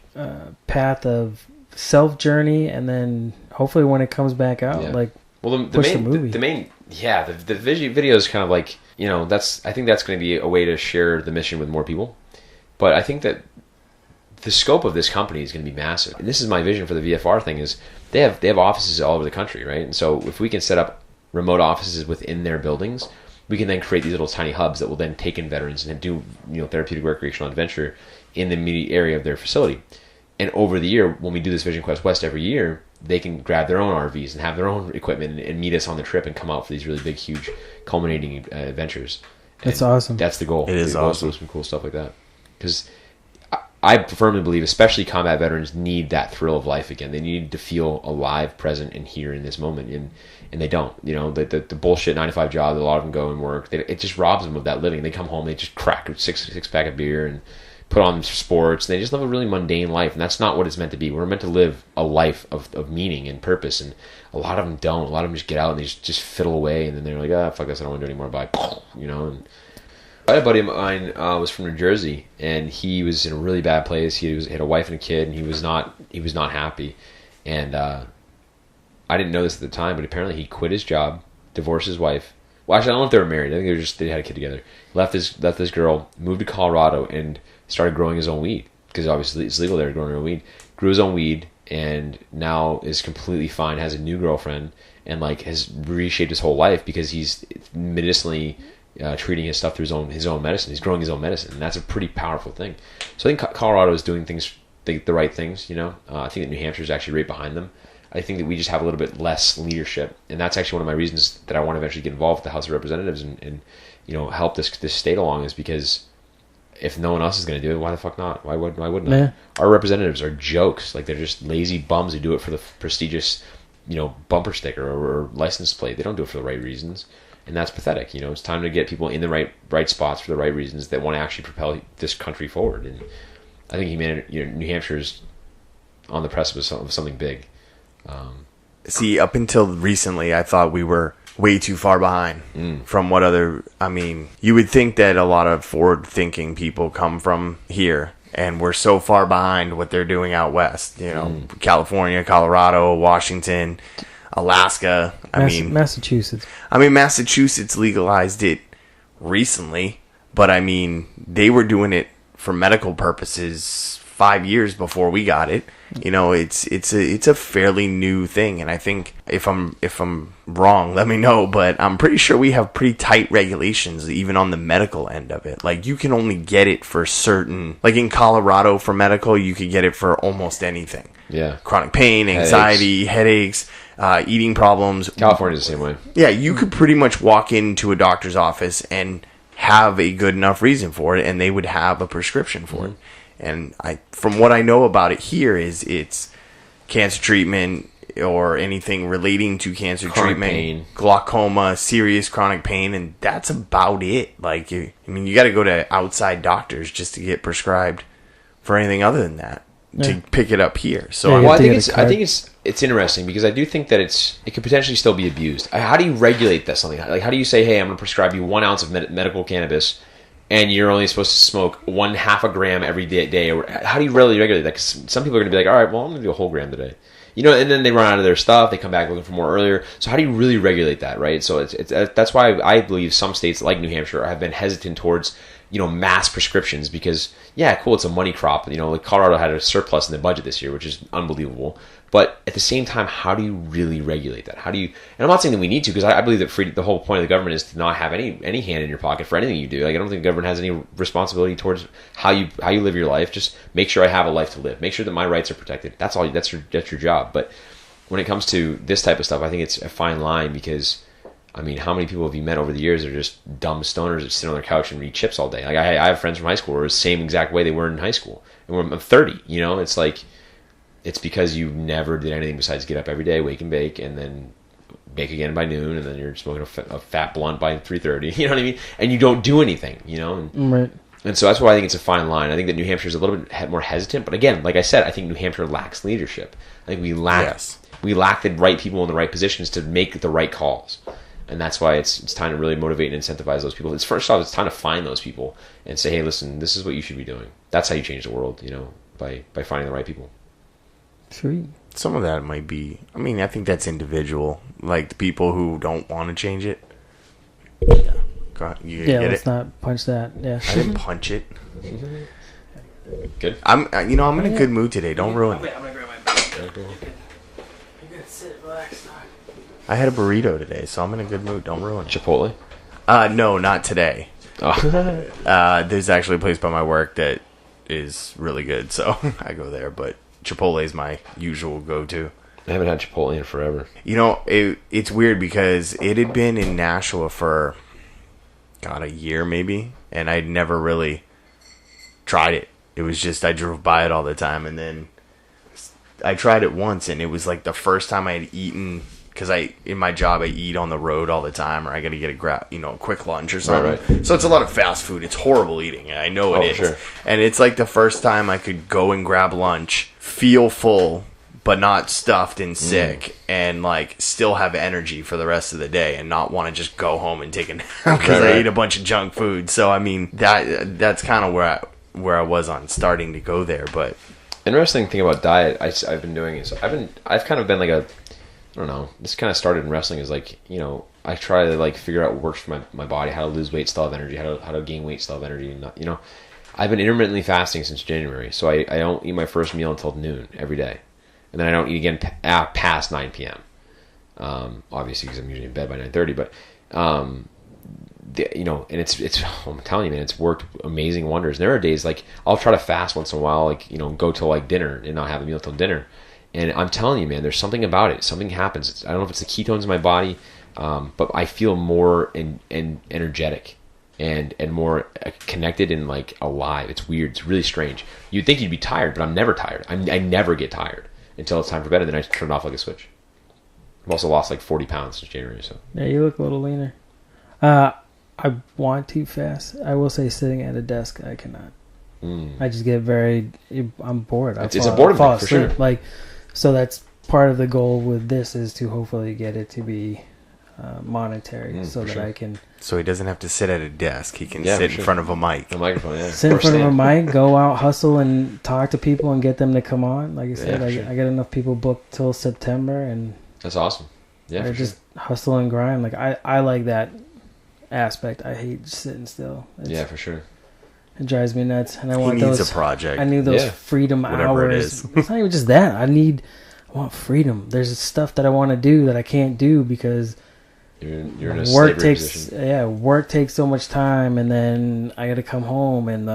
path of self journey, and then hopefully when it comes back out, like push the movie. The video is kind of like, you know, I think that's going to be a way to share the mission with more people. But I think that the scope of this company is going to be massive. And this is my vision for the VFR thing is they have offices all over the country, right? And so if we can set up remote offices within their buildings, we can then create these little tiny hubs that will then take in veterans and do, you know, therapeutic recreational adventure in the immediate area of their facility. And over the year, when we do this Vision Quest West every year, they can grab their own RVs and have their own equipment and meet us on the trip and come out for these really big, huge, culminating adventures. And that's awesome. That's the goal. It is awesome. Some cool stuff like that. Because I firmly believe, especially combat veterans, need that thrill of life again. They need to feel alive, present, and here in this moment. And they don't. You know, the bullshit 9-to-5 job that a lot of them go and work, it just robs them of that living. They come home, they just crack a six-pack of beer and put on sports. They just live a really mundane life, and that's not what it's meant to be. We're meant to live a life of meaning and purpose, and a lot of them don't. A lot of them just get out and they just fiddle away, and then they're like, fuck this, I don't want to do it anymore. Bye. You know. And I had a buddy of mine was from New Jersey, and he was in a really bad place. He had a wife and a kid, and he was not happy. And I didn't know this at the time, but apparently he quit his job, divorced his wife. Well, actually, I don't know if they were married. I think they had a kid together. Left this girl, moved to Colorado, and started growing his own weed, because obviously it's legal there to grow your own weed. Grew his own weed, and now is completely fine. Has a new girlfriend, and like has reshaped his whole life because he's medicinally treating his stuff through his own medicine. He's growing his own medicine, and that's a pretty powerful thing. So I think Colorado is doing the right things. You know, I think that New Hampshire is actually right behind them. I think that we just have a little bit less leadership, and that's actually one of my reasons that I want to eventually get involved with the House of Representatives and you know, help this state along, is because if no one else is going to do it, why the fuck not? Why wouldn't I? Our representatives are jokes. Like, they're just lazy bums who do it for the prestigious, you know, bumper sticker or license plate. They don't do it for the right reasons, and that's pathetic. You know, it's time to get people in the right spots for the right reasons that want to actually propel this country forward. And I think New Hampshire's on the precipice of something big. See, up until recently, I thought we were way too far behind from what I mean, you would think that a lot of forward-thinking people come from here, and we're so far behind what they're doing out west. You know, California, Colorado, Washington, Alaska. Massachusetts. I mean, Massachusetts legalized it recently, but I mean, they were doing it for medical purposes 5 years before we got it. You know, it's a fairly new thing, and I think if I'm wrong, let me know, but I'm pretty sure we have pretty tight regulations even on the medical end of it. Like, you can only get it for certain, like in Colorado for medical, you could get it for almost anything. Yeah. Chronic pain, anxiety, headaches, eating problems. California's the same way. Yeah, you could pretty much walk into a doctor's office and have a good enough reason for it, and they would have a prescription for it. And from what I know about it here, is it's cancer treatment or anything relating to cancer treatment, pain, glaucoma, serious chronic pain, and that's about it. Like, you got to go to outside doctors just to get prescribed for anything other than that to pick it up here. So, I think it's interesting, because I do think that it could potentially still be abused. How do you regulate that something? Like, how do you say, hey, I'm going to prescribe you 1 ounce of medical cannabis, and you're only supposed to smoke 1/2 gram every day? Or how do you really regulate that? Because some people are going to be like, all right, well, I'm going to do a whole gram today. and then they run out of their stuff. They come back looking for more earlier. So how do you really regulate that, right? So it's that's why I believe some states like New Hampshire have been hesitant towards, mass prescriptions because, yeah, cool, it's a money crop. Like Colorado had a surplus in the budget this year, which is unbelievable. But at the same time, how do you really regulate that? How do you? And I'm not saying that we need to, because I believe that the whole point of the government is to not have any hand in your pocket for anything you do. Like, I don't think the government has any responsibility towards how you live your life. Just make sure I have a life to live. Make sure that my rights are protected. That's all. That's your job. But when it comes to this type of stuff, I think it's a fine line because, I mean, how many people have you met over the years that are just dumb stoners that sit on their couch and eat chips all day? Like, I have friends from high school who are the same exact way they were in high school. And when I'm 30, it's like, it's because you never did anything besides get up every day, wake and bake, and then bake again by noon, and then you're smoking a fat blunt by 3:30. You know what I mean? And you don't do anything, Right. And so that's why I think it's a fine line. I think that New Hampshire is a little bit more hesitant. But again, like I said, I think New Hampshire lacks leadership. I think we lack the right people in the right positions to make the right calls. And that's why it's time to really motivate and incentivize those people. First off, it's time to find those people and say, hey, listen, this is what you should be doing. That's how you change the world, by finding the right people. Sweet. Some of that might be, I think that's individual. Like the people who don't want to change it. Yeah, let's not punch that. Yeah. I didn't punch it. Good. I'm in a good mood today. Don't ruin it. I'm gonna grab my bag. You can sit, relax. I had a burrito today, so I'm in a good mood. Don't ruin it. Chipotle? No, not today. Oh. There's actually a place by my work that is really good, so I go there. But Chipotle is my usual go-to. I haven't had Chipotle in forever. It's weird because it had been in Nashua for, a year maybe, and I'd never really tried it. It was just I drove by it all the time, and then I tried it once, and it was like the first time I had eaten, because in my job I eat on the road all the time, or I got to get a quick lunch or something. Right. So it's a lot of fast food. It's horrible eating, and I know it is. Sure. And it's like the first time I could go and grab lunch, feel full, but not stuffed and sick, and like still have energy for the rest of the day, and not want to just go home and take a nap because I ate a bunch of junk food. So that's kind of where I was on starting to go there. But interesting thing about diet, I've been doing is I've kind of been like I don't know. This kind of started in wrestling is like, I try to like figure out what works for my body, how to lose weight, still have energy, how to gain weight, still have energy, and not, I've been intermittently fasting since January, so I don't eat my first meal until noon every day. And then I don't eat again past 9 p.m. Obviously, because I'm usually in bed by 9:30. But and it's I'm telling you, man, it's worked amazing wonders. And there are days like I'll try to fast once in a while, like go till like dinner and not have a meal till dinner. And I'm telling you, man, there's something about it. Something happens. I don't know if it's the ketones in my body, but I feel more and energetic and more connected and like alive. It's weird. It's really strange. You'd think you'd be tired, but I'm never tired. I never get tired until it's time for bed, and then I turn it off like a switch. I've also lost like 40 pounds since January. So yeah, you look a little leaner. I want to fast. I will say sitting at a desk, I cannot. I just get I'm bored. It's a boredom thing, for sure. Like, so that's part of the goal with this is to hopefully get it to be monetary so that I can... So he doesn't have to sit at a desk. He can sit in front of a mic. A microphone, yeah. Sit in front of a mic, go out, hustle, and talk to people and get them to come on. Like I said, I get enough people booked till September, and... That's awesome. Yeah, I just hustle and grind. Like, I like that aspect. I hate just sitting still. Yeah, for sure. It drives me nuts. And I want needs those... a project. I need those freedom Whatever hours. it is. It's not even just that. I want freedom. There's stuff that I want to do that I can't do because... You're in a work position. Work takes so much time, and then I gotta come home, and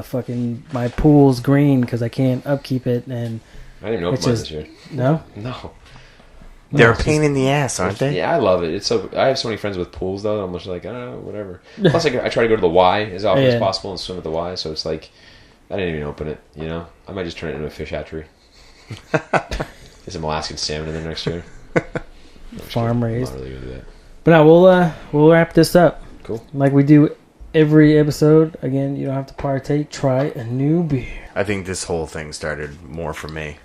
my pool's green because I can't upkeep it, and I didn't even open mine this year. No. They're a pain in the ass, aren't they? Yeah, I love it. I have so many friends with pools though. I'm just like, I don't know, whatever. Plus, I try to go to the Y as often as possible and swim at the Y. So it's like, I didn't even open it. I might just turn it into a fish hatchery. Get some Alaskan salmon in there next year. Farm raised. I'm not really gonna do that. But now we'll wrap this up. Cool. Like we do every episode. Again, you don't have to partake. Try a new beer. I think this whole thing started more for me.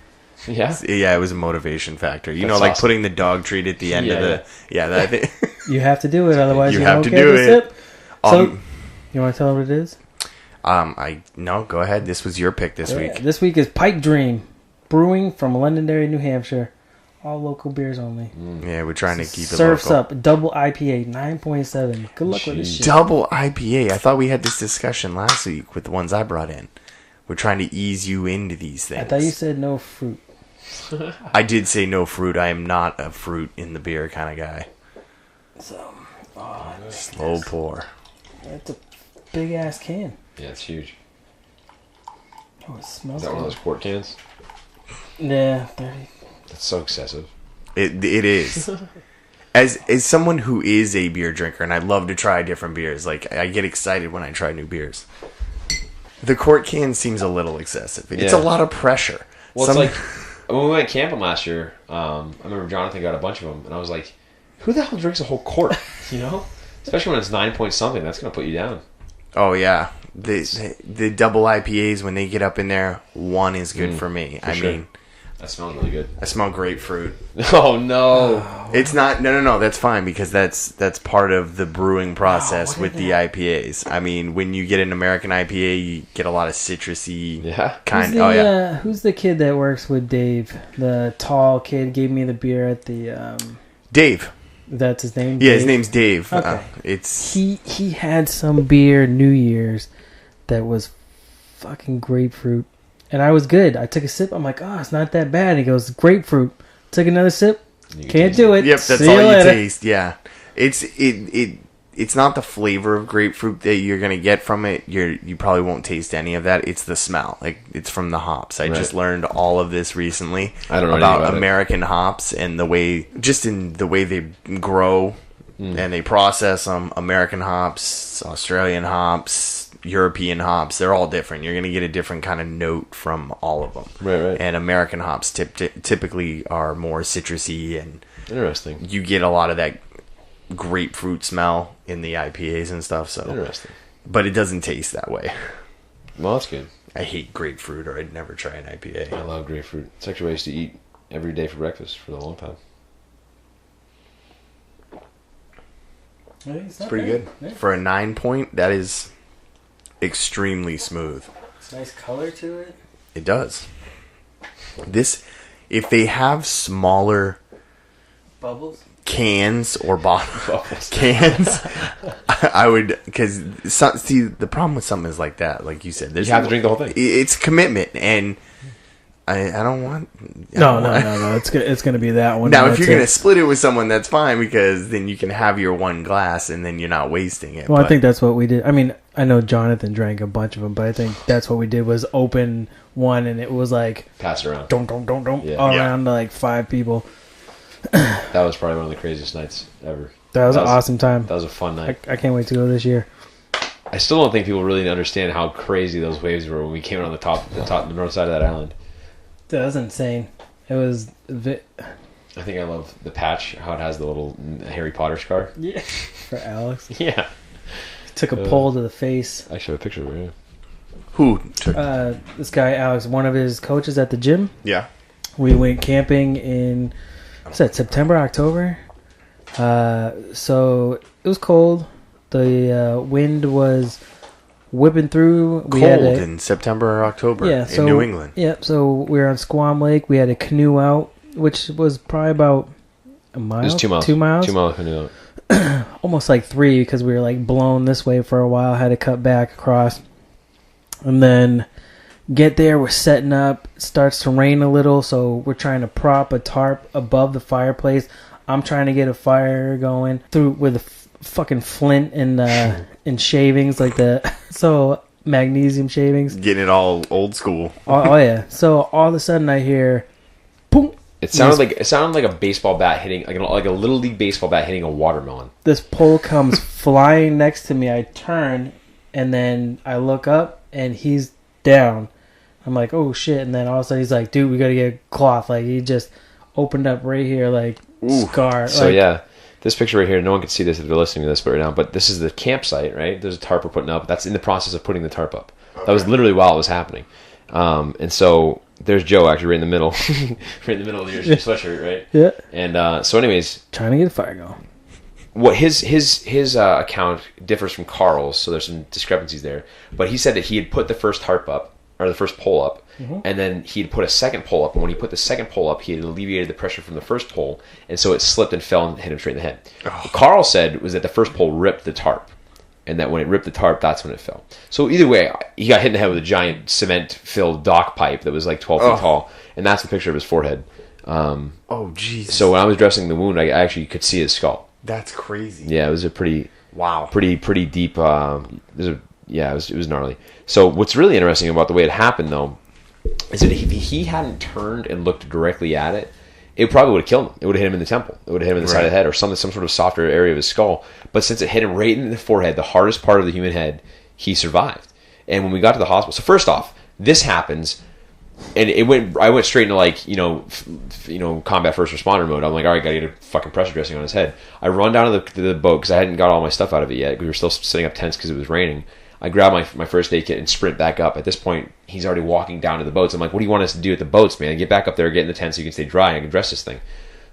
Yeah? Yeah, it was a motivation factor. That's like awesome. putting the dog treat at the end of the... Yeah, I think... You have to do it, otherwise you you have don't to get do the it. sip. So, you want to tell them what it is? No, go ahead. This was your pick this week. This week is Pipe Dream Brewing from Londonderry, New Hampshire. All local beers only. Yeah, we're trying to keep it Surf's local. Up, double IPA, 9.7. Good luck with this shit. Double IPA. I thought we had this discussion last week with the ones I brought in. We're trying to ease you into these things. I thought you said no fruit. I did say no fruit. I am not a fruit in the beer kind of guy. So, Slow pour. that's a big ass can. Yeah, it's huge. Oh, it Is smells that one of good. those quart cans? Yeah, 30. That's so excessive. It is. As someone who is a beer drinker, and I love to try different beers, like I get excited when I try new beers. The quart can seems a little excessive. It's a lot of pressure. Well, it's like when we went camping last year. I remember Jonathan got a bunch of them, and I was like, "Who the hell drinks a whole quart?" You know, especially when it's 9 point something. That's gonna put you down. Oh yeah, the double IPAs when they get up in there, one is good for me. I mean, that smells really good. I smell grapefruit. Oh no! It's not. No. That's fine because that's part of the brewing process with the IPAs. I mean, when you get an American IPA, you get a lot of citrusy kind. Who's the kid that works with Dave? The tall kid gave me the beer at the. Dave. That's his name. Yeah, Dave? his name's Dave. Okay. It's he had some beer New Year's that was fucking grapefruit, and I was good. I took a sip. I'm like, oh, it's not that bad. He goes, grapefruit. Took another sip. Can't do it. Yep, that's See all you you later. taste. Yeah, it's not the flavor of grapefruit that you're gonna get from it. You probably won't taste any of that. It's the smell. Like it's from the hops. I just learned all of this recently. I don't know about American hops and the way they grow and they process them. American hops, Australian hops, European hops. They're all different. You're gonna get a different kind of note from all of them. Right. And American hops typically are more citrusy, and Interesting. you get a lot of that grapefruit smell in the IPAs and stuff. So Interesting. but it doesn't taste that way. Well, that's good. I hate grapefruit, or I'd never try an IPA. I love grapefruit. It's actually what I used to eat every day for breakfast for a long time. It's Pretty good. Yeah. For a 9 point, that is extremely smooth. It's nice color to it. It does. If they have smaller Bubbles. cans or bottles, cans, I would, because see, the problem with something is like that, like you said, You have to drink the whole thing. It's commitment, and I don't want. No. It's gonna be that one. Now, if you're going to split it with someone, that's fine, because then you can have your one glass and then you're not wasting it. Well, I think that's what we did. I mean, I know Jonathan drank a bunch of them, but I think that's what we did was open one, and it was like Pass it around. don't Yeah. all around to like 5 people. That was probably one of the craziest nights ever. That was an awesome time. That was a fun night. I can't wait to go this year. I still don't think people really understand how crazy those waves were when we came out on the north side of that island. That was insane. It was. I think I love the patch, how it has the little Harry Potter scar. Yeah. For Alex. Yeah. Took a pole to the face. I actually have a picture of it. Yeah. Who took? This guy, Alex, one of his coaches at the gym. Yeah. We went camping in, what's that, September, October? So it was cold. The wind was whipping through. Cold in September or October in New England. Yeah, so we were on Squam Lake. We had a canoe out, which was probably about a mile. It was 2 miles. 2 miles. 2 mile canoe. Almost like 3 because we were like blown this way for a while. Had to cut back across. And then get there, we're setting up. It starts to rain a little, so we're trying to prop a tarp above the fireplace. I'm trying to get a fire going through with a fucking flint and shavings, like so magnesium shavings. Getting it all old school. Oh yeah. So all of a sudden I hear, boom. It sounded like a baseball bat hitting like a little league baseball bat hitting a watermelon. This pole comes flying next to me. I turn and then I look up and he's down. I'm like, oh shit! And then all of a sudden he's like, dude, we gotta get a cloth. Like he just opened up right here, like scar. So like, yeah, this picture right here. No one can see this if they're listening to this, but right now. But this is the campsite, right? There's a tarp we're putting up. That's in the process of putting the tarp up. Okay. That was literally while it was happening. And so there's Joe actually right in the middle, right in the middle of your sweatshirt, right? Yeah. And so, anyways, trying to get a fire going. What his account differs from Carl's, so there's some discrepancies there. But he said that he had put the first tarp up, or the first pole up, and then he'd put a second pole up, and when he put the second pole up, he had alleviated the pressure from the first pole, and so it slipped and fell and hit him straight in the head. What Carl said was that the first pole ripped the tarp, and that when it ripped the tarp, that's when it fell. So either way, he got hit in the head with a giant cement-filled dock pipe that was like 12 feet tall, and that's the picture of his forehead. Oh, Jesus. So when I was dressing the wound, I actually could see his skull. That's crazy. Yeah, it was a pretty deep. It was gnarly. So what's really interesting about the way it happened, though, is that if he hadn't turned and looked directly at it, it probably would have killed him. It would have hit him in the temple. It would have hit him in the side of the head, or some sort of softer area of his skull. But since it hit him right in the forehead, the hardest part of the human head, he survived. And when we got to the hospital, so first off, this happens. And I went straight into combat first responder mode. I'm like, all right, gotta get a fucking pressure dressing on his head. I run down to the boat because I hadn't got all my stuff out of it yet. We were still setting up tents because it was raining. I grab my first aid kit and sprint back up. At this point, he's already walking down to the boats. I'm like, what do you want us to do at the boats, man? Get back up there, get in the tent so you can stay dry. I can dress this thing.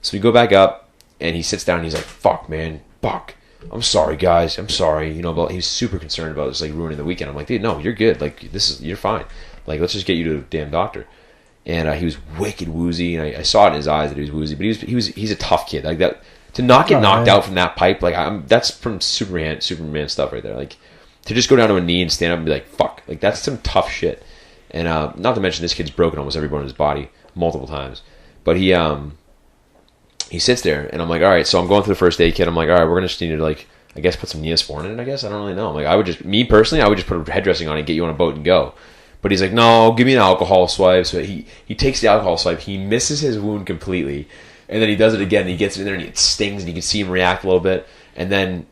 So we go back up, and he sits down and he's like, fuck, man, fuck. I'm sorry, guys. I'm sorry. But he's super concerned about this, like, ruining the weekend. I'm like, dude, no, you're good. Like, you're fine. Like, let's just get you to a damn doctor. And he was wicked woozy, and I saw it in his eyes that he was woozy. But he's a tough kid. Like that, to not get knocked out from that pipe, like that's from Superman stuff right there. Like to just go down to a knee and stand up and be like, fuck, like that's some tough shit. And not to mention this kid's broken almost every bone in his body multiple times. But he sits there, and I'm like, all right. So I'm going through the first aid kit. I'm like, all right, we're gonna just need to, like, I guess put some Neosporin in it. I guess I don't really know. I'm like, I would just put a head dressing on it, get you on a boat, and go. But he's like, no, give me an alcohol swipe. So he takes the alcohol swipe. He misses his wound completely. And then he does it again. And he gets it in there and it stings. And you can see him react a little bit. And then,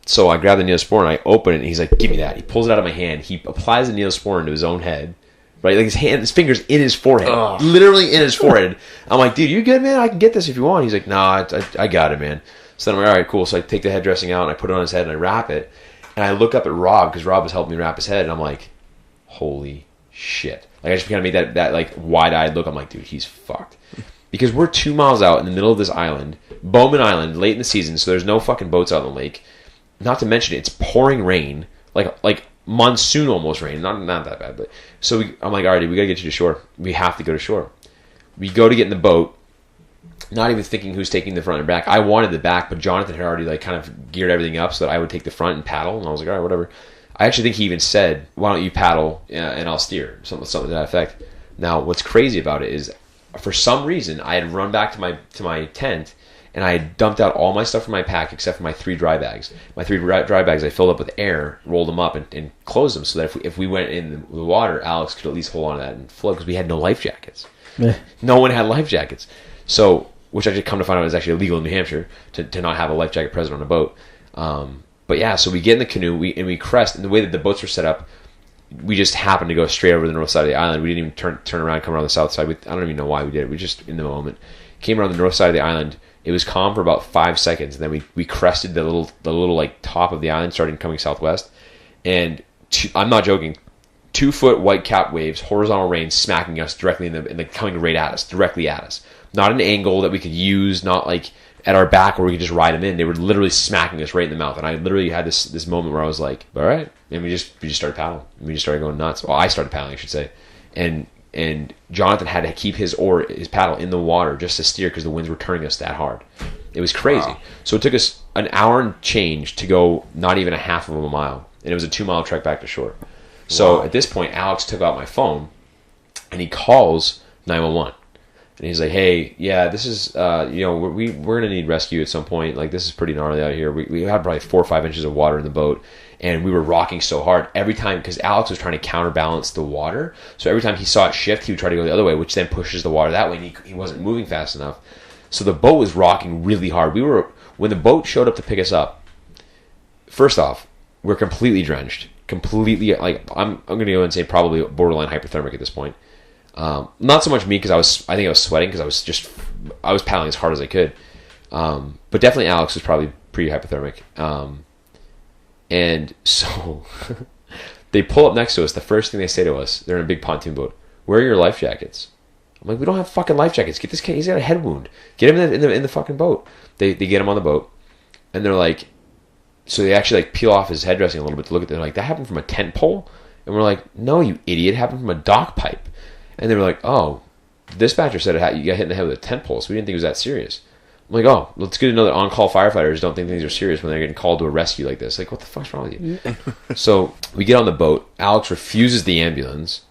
so I grab the Neosporin. I open it. And he's like, give me that. He pulls it out of my hand. He applies the Neosporin to his own head. Right? Like his finger's in his forehead. Ugh. Literally in his forehead. I'm like, dude, you good, man? I can get this if you want. He's like, nah, I got it, man. So then I'm like, all right, cool. So I take the head dressing out and I put it on his head and I wrap it. And I look up at Rob because Rob was helping me wrap his head. And I'm like, holy shit. Like I just kind of made that like wide-eyed look. I'm like, dude, he's fucked. Because we're 2 miles out in the middle of this island, Bowman Island, late in the season, so there's no fucking boats out on the lake. Not to mention it's pouring rain, like monsoon almost rain. Not that bad, but so I'm like, all right, dude, we gotta get you to shore. We have to go to shore. We go to get in the boat, not even thinking who's taking the front or back. I wanted the back, but Jonathan had already like kind of geared everything up so that I would take the front and paddle, and I was like, all right, whatever. I actually think he even said, why don't you paddle and I'll steer, something to that effect. Now, what's crazy about it is, for some reason, I had run back to my tent, and I had dumped out all my stuff from my pack except for my 3 dry bags. My 3 dry bags I filled up with air, rolled them up, and closed them so that if we went in the water, Alex could at least hold on to that and float, because we had no life jackets. No one had life jackets. So, which I just come to find out is actually illegal in New Hampshire to not have a life jacket present on a boat. But yeah, so we get in the canoe, we crest, and the way that the boats were set up, we just happened to go straight over the north side of the island. We didn't even turn around, come around the south side. I don't even know why we did it. We just, in the moment, came around the north side of the island. It was calm for about 5 seconds, and then we crested the little like top of the island, starting coming southwest. And I'm not joking, 2-foot white cap waves, horizontal rain smacking us directly in the coming right at us, directly at us. Not an angle that we could use, not like at our back where we could just ride them in. They were literally smacking us right in the mouth, and I literally had this moment where I was like, all right, and we just started paddling, and we just started going nuts. Well, I started paddling, I should say, and Jonathan had to keep his paddle in the water just to steer because the winds were turning us that hard. It was crazy. Wow. So it took us an hour and change to go not even a half of a mile, and it was a 2-mile trek back to shore. So wow. At this point, Alex took out my phone, and he calls 911. And he's like, hey, yeah, this is, we're going to need rescue at some point. Like, this is pretty gnarly out here. We had probably 4 or 5 inches of water in the boat, and we were rocking so hard every time because Alex was trying to counterbalance the water. So every time he saw it shift, he would try to go the other way, which then pushes the water that way, and he wasn't moving fast enough. So the boat was rocking really hard. When the boat showed up to pick us up, first off, we're completely drenched. Completely, like, I'm going to go and say probably borderline hypothermic at this point. Not so much me because I think I was sweating because I was paddling as hard as I could. But definitely Alex was probably pretty hypothermic. And so they pull up next to us. The first thing they say to us, they're in a big pontoon boat. Where are your life jackets? I'm like, we don't have fucking life jackets. Get this kid. He's got a head wound. Get him in the fucking boat. They get him on the boat, and they're like, so they actually like peel off his head dressing a little bit to look at it. They're like, that happened from a tent pole, and we're like, no, you idiot, it happened from a dock pipe. And they were like, oh, dispatcher said you got hit in the head with a tent pole, so we didn't think it was that serious. I'm like, oh, well, it's good to know that on-call firefighters don't think things are serious when they're getting called to a rescue like this. Like, what the fuck's wrong with you? So we get on the boat. Alex refuses the ambulance,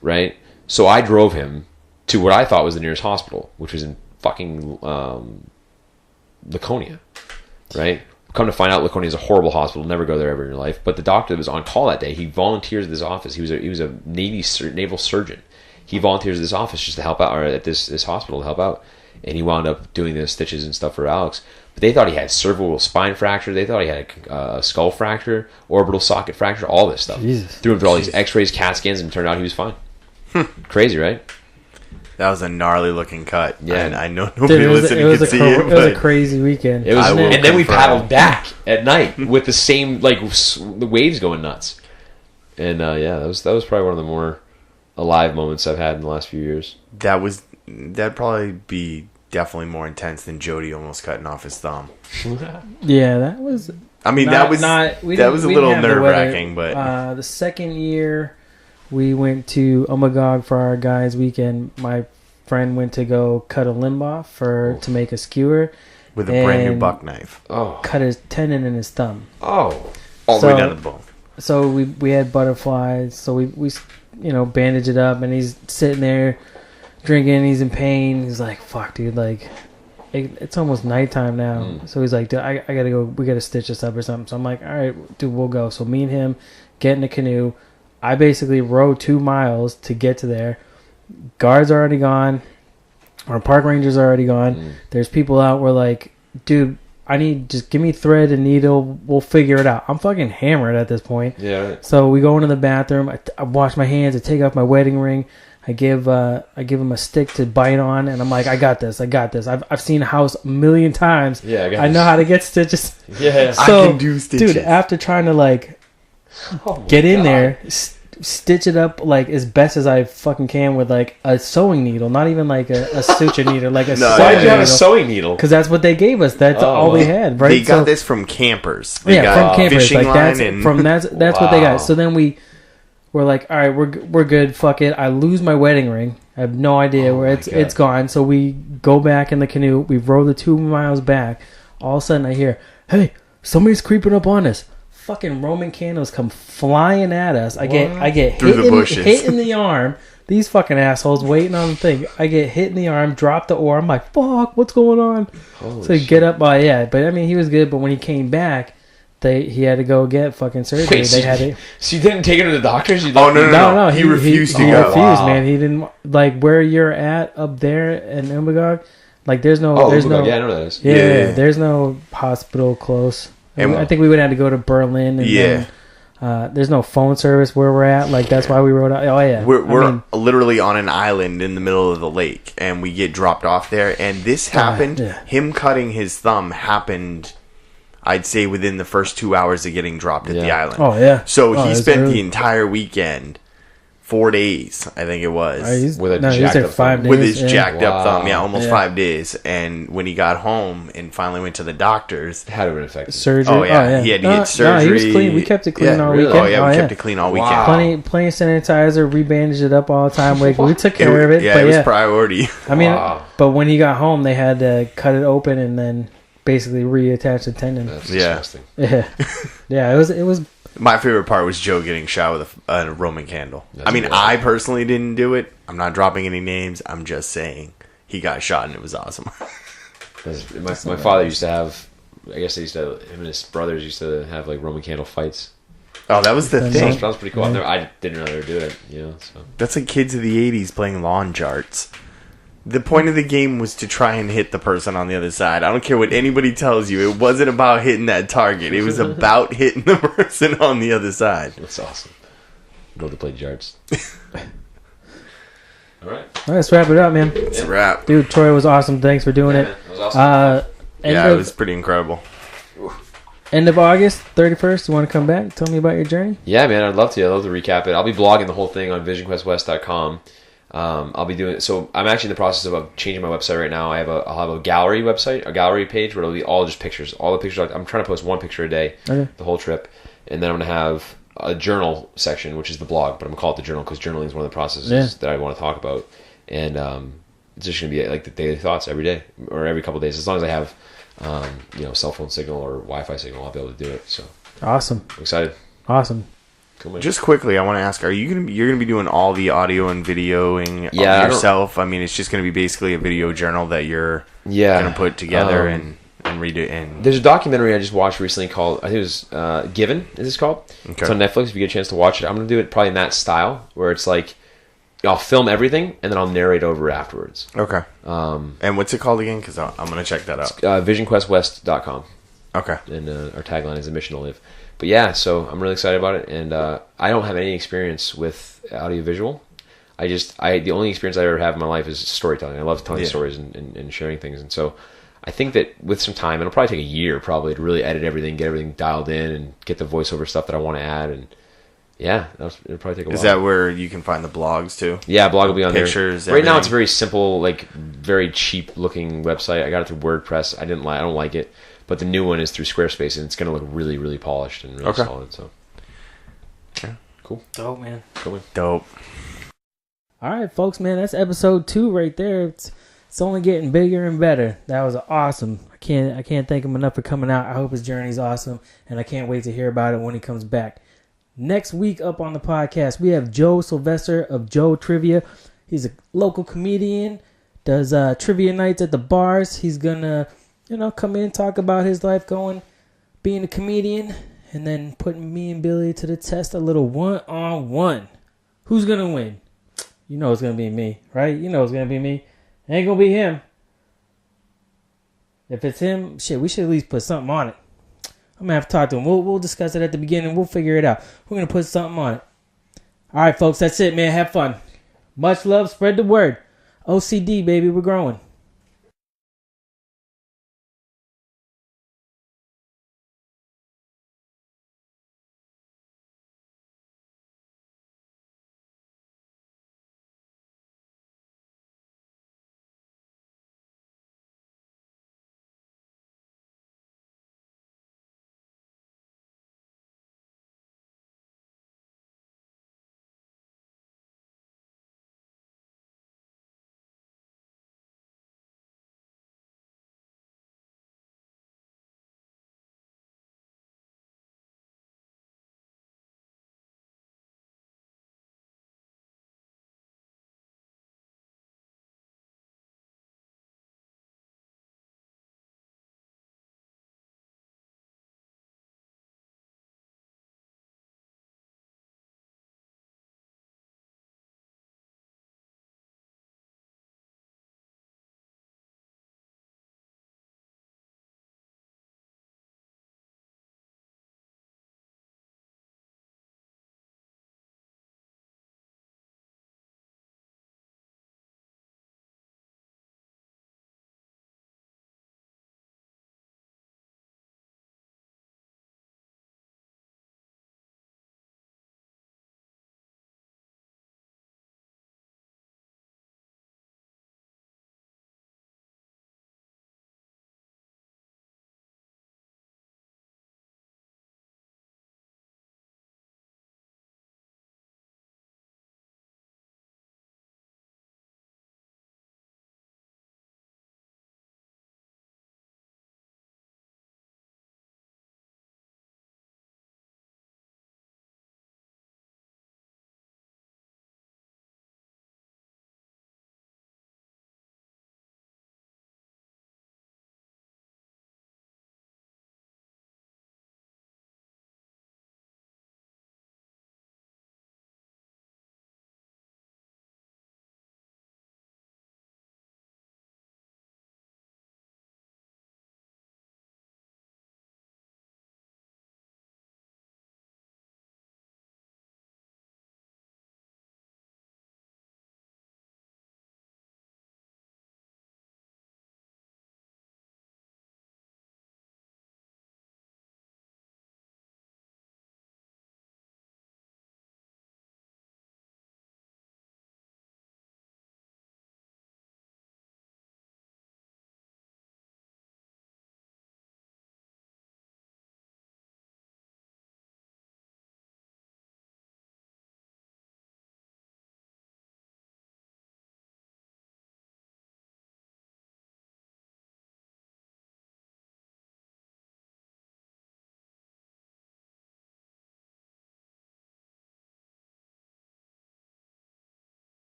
right? So I drove him to what I thought was the nearest hospital, which was in fucking Laconia, right? Come to find out, Laconia is a horrible hospital. Never go there ever in your life. But the doctor that was on call that day, he volunteers at this office. He was a naval surgeon. He volunteers at this office just to help out, or at this hospital to help out. And he wound up doing the stitches and stuff for Alex. But they thought he had cervical spine fracture. They thought he had a skull fracture, orbital socket fracture, all this stuff. Jesus. Threw him through all these x-rays, CAT scans, and it turned out he was fine. Crazy, right? That was a gnarly looking cut. Yeah. And I know nobody listening can see it. It was a crazy weekend. It was, and then we confirm. paddled back at night with the same, like, the waves going nuts. And that was probably one of the more alive moments I've had in the last few years. That'd probably be definitely more intense than Jody almost cutting off his thumb. Yeah, that was. I mean, that was a little nerve wracking, but the second year we went to Omagog for our guys' weekend. My friend went to go cut a limb off to make a skewer with a brand new buck knife. Oh, cut his tendon in his thumb. Oh, all the way down to the bone. So we had butterflies. So we bandage it up, and he's sitting there drinking. He's in pain. He's like, "Fuck, dude! Like, it's almost nighttime now." So he's like, "Dude, I gotta go. We gotta stitch this up or something." So I'm like, "All right, dude, we'll go." So me and him get in the canoe. I basically rowed 2 miles to get to there. Guards are already gone. Our park rangers are already gone. There's people out. We're like, "Dude, just give me thread and needle. We'll figure it out." I'm fucking hammered at this point. Yeah. Right. So we go into the bathroom. I wash my hands. I take off my wedding ring. I give him a stick to bite on, and I'm like, I got this. I've seen a house a million times. Yeah, I know how to get stitches. Yeah, so, I can do stitches. Dude, after trying to get in there, stitch it up like as best as I fucking can with like a sewing needle, not even like a suture needle, like a Why'd you have a sewing needle? Because that's what they gave us. That's all we had. Right? They got this from campers. They got from campers. Fishing line that's what they got. So then we're like, all right, we're good. Fuck it. I lose my wedding ring. I have no idea where it's gone. So we go back in the canoe. We row the 2 miles back. All of a sudden, I hear, "Hey, somebody's creeping up on us." Fucking Roman candles come flying at us. I get hit in the arm. These fucking assholes waiting on the thing. I get hit in the arm, drop the oar. I'm like, fuck, what's going on? So you get up by but I mean, he was good. But when he came back, he had to go get fucking surgery. So you didn't take him to the doctors? No. He refused to go. He refused, man. He didn't like where you're at up there in Umagog. Like there's no. Yeah, I know that is. Yeah, there's no hospital close. I think we would have to go to Berlin. And then, there's no phone service where we're at. Like that's why we rode out. Oh yeah, we're literally on an island in the middle of the lake, and we get dropped off there. And this happened. Him cutting his thumb happened, I'd say, within the first 2 hours of getting dropped at the island. Oh yeah. So he spent the entire weekend. 4 days, I think it was. With his 5 days. With his jacked up thumb, almost 5 days. And when he got home and finally went to the doctors, it had to have been infected. Surgery. Oh yeah, he had to get surgery. No, he was clean. We kept it clean all weekend. Oh yeah, we kept it clean all weekend. Plenty of sanitizer. We-bandaged it up all the time. We took care of it. Yeah, it was priority. I mean, but when he got home, they had to cut it open and then basically reattach the tendon. That's disgusting. Yeah. It was. My favorite part was Joe getting shot with a Roman candle. I personally didn't do it. I'm not dropping any names. I'm just saying he got shot and it was awesome. My father used to have, I guess him and his brothers used to have like Roman candle fights. Oh, that was the thing. That was pretty cool. I didn't know they were doing it. So. That's like kids of the 80s playing lawn charts. The point of the game was to try and hit the person on the other side. I don't care what anybody tells you. It wasn't about hitting that target. It was about hitting the person on the other side. That's awesome. Go to play jarts. All right, let's wrap it up, man. It's a wrap. Dude, Troy was awesome. Thanks for doing it. Man, it was awesome. It was pretty incredible. End of August, 31st. You want to come back? Tell me about your journey? Yeah, man. I'd love to recap it. I'll be blogging the whole thing on visionquestwest.com. I'll be doing so. I'm actually in the process of changing my website right now. I'll have a gallery website, a gallery page where it'll be all just pictures. All the pictures. I'm trying to post one picture a day, the whole trip, and then I'm gonna have a journal section, which is the blog, but I'm gonna call it the journal because journaling is one of the processes that I want to talk about. And it's just gonna be like the daily thoughts every day or every couple of days, as long as I have cell phone signal or Wi-Fi signal, I'll be able to do it. So awesome. I'm excited. Awesome. Cool, man. Just quickly, I want to ask: you're gonna be doing all the audio and videoing of yourself? I mean, it's just gonna be basically a video journal that you're gonna put together and read it. And there's a documentary I just watched recently called, I think it was Given. Is this called? Okay. It's on Netflix. If you get a chance to watch it, I'm gonna do it probably in that style where it's like I'll film everything and then I'll narrate over afterwards. Okay. And what's it called again? Because I'm gonna check that out. VisionQuestWest.com. Okay. And our tagline is "A Mission to Live." But yeah, so I'm really excited about it, and I don't have any experience with audiovisual. The only experience I ever have in my life is storytelling. I love telling stories and sharing things, and so I think that with some time, it'll probably take a year to really edit everything, get everything dialed in, and get the voiceover stuff that I want to add, and yeah, it'll probably take a while. Is that where you can find the blogs too? Yeah, blog will be on Pictures, there. Right now, everything. it's a very simple, like very cheap looking website. I got it through WordPress. I don't like it. But the new one is through Squarespace, and it's going to look really, really polished and really solid. So, yeah, cool. Dope, man. Cool, man. Dope. All right, folks, man. That's episode 2 right there. It's only getting bigger and better. That was awesome. I can't thank him enough for coming out. I hope his journey's awesome, and I can't wait to hear about it when he comes back. Next week up on the podcast, we have Joe Sylvester of Joe Trivia. He's a local comedian, does trivia nights at the bars. He's gonna come in and talk about his life being a comedian, and then putting me and Billy to the test a little one-on-one. Who's going to win? You know it's going to be me, right? You know it's going to be me. It ain't going to be him. If it's him, we should at least put something on it. I'm going to have to talk to him. We'll discuss it at the beginning. We'll figure it out. We're going to put something on it. All right, folks, that's it, man. Have fun. Much love. Spread the word. OCD, baby. We're growing.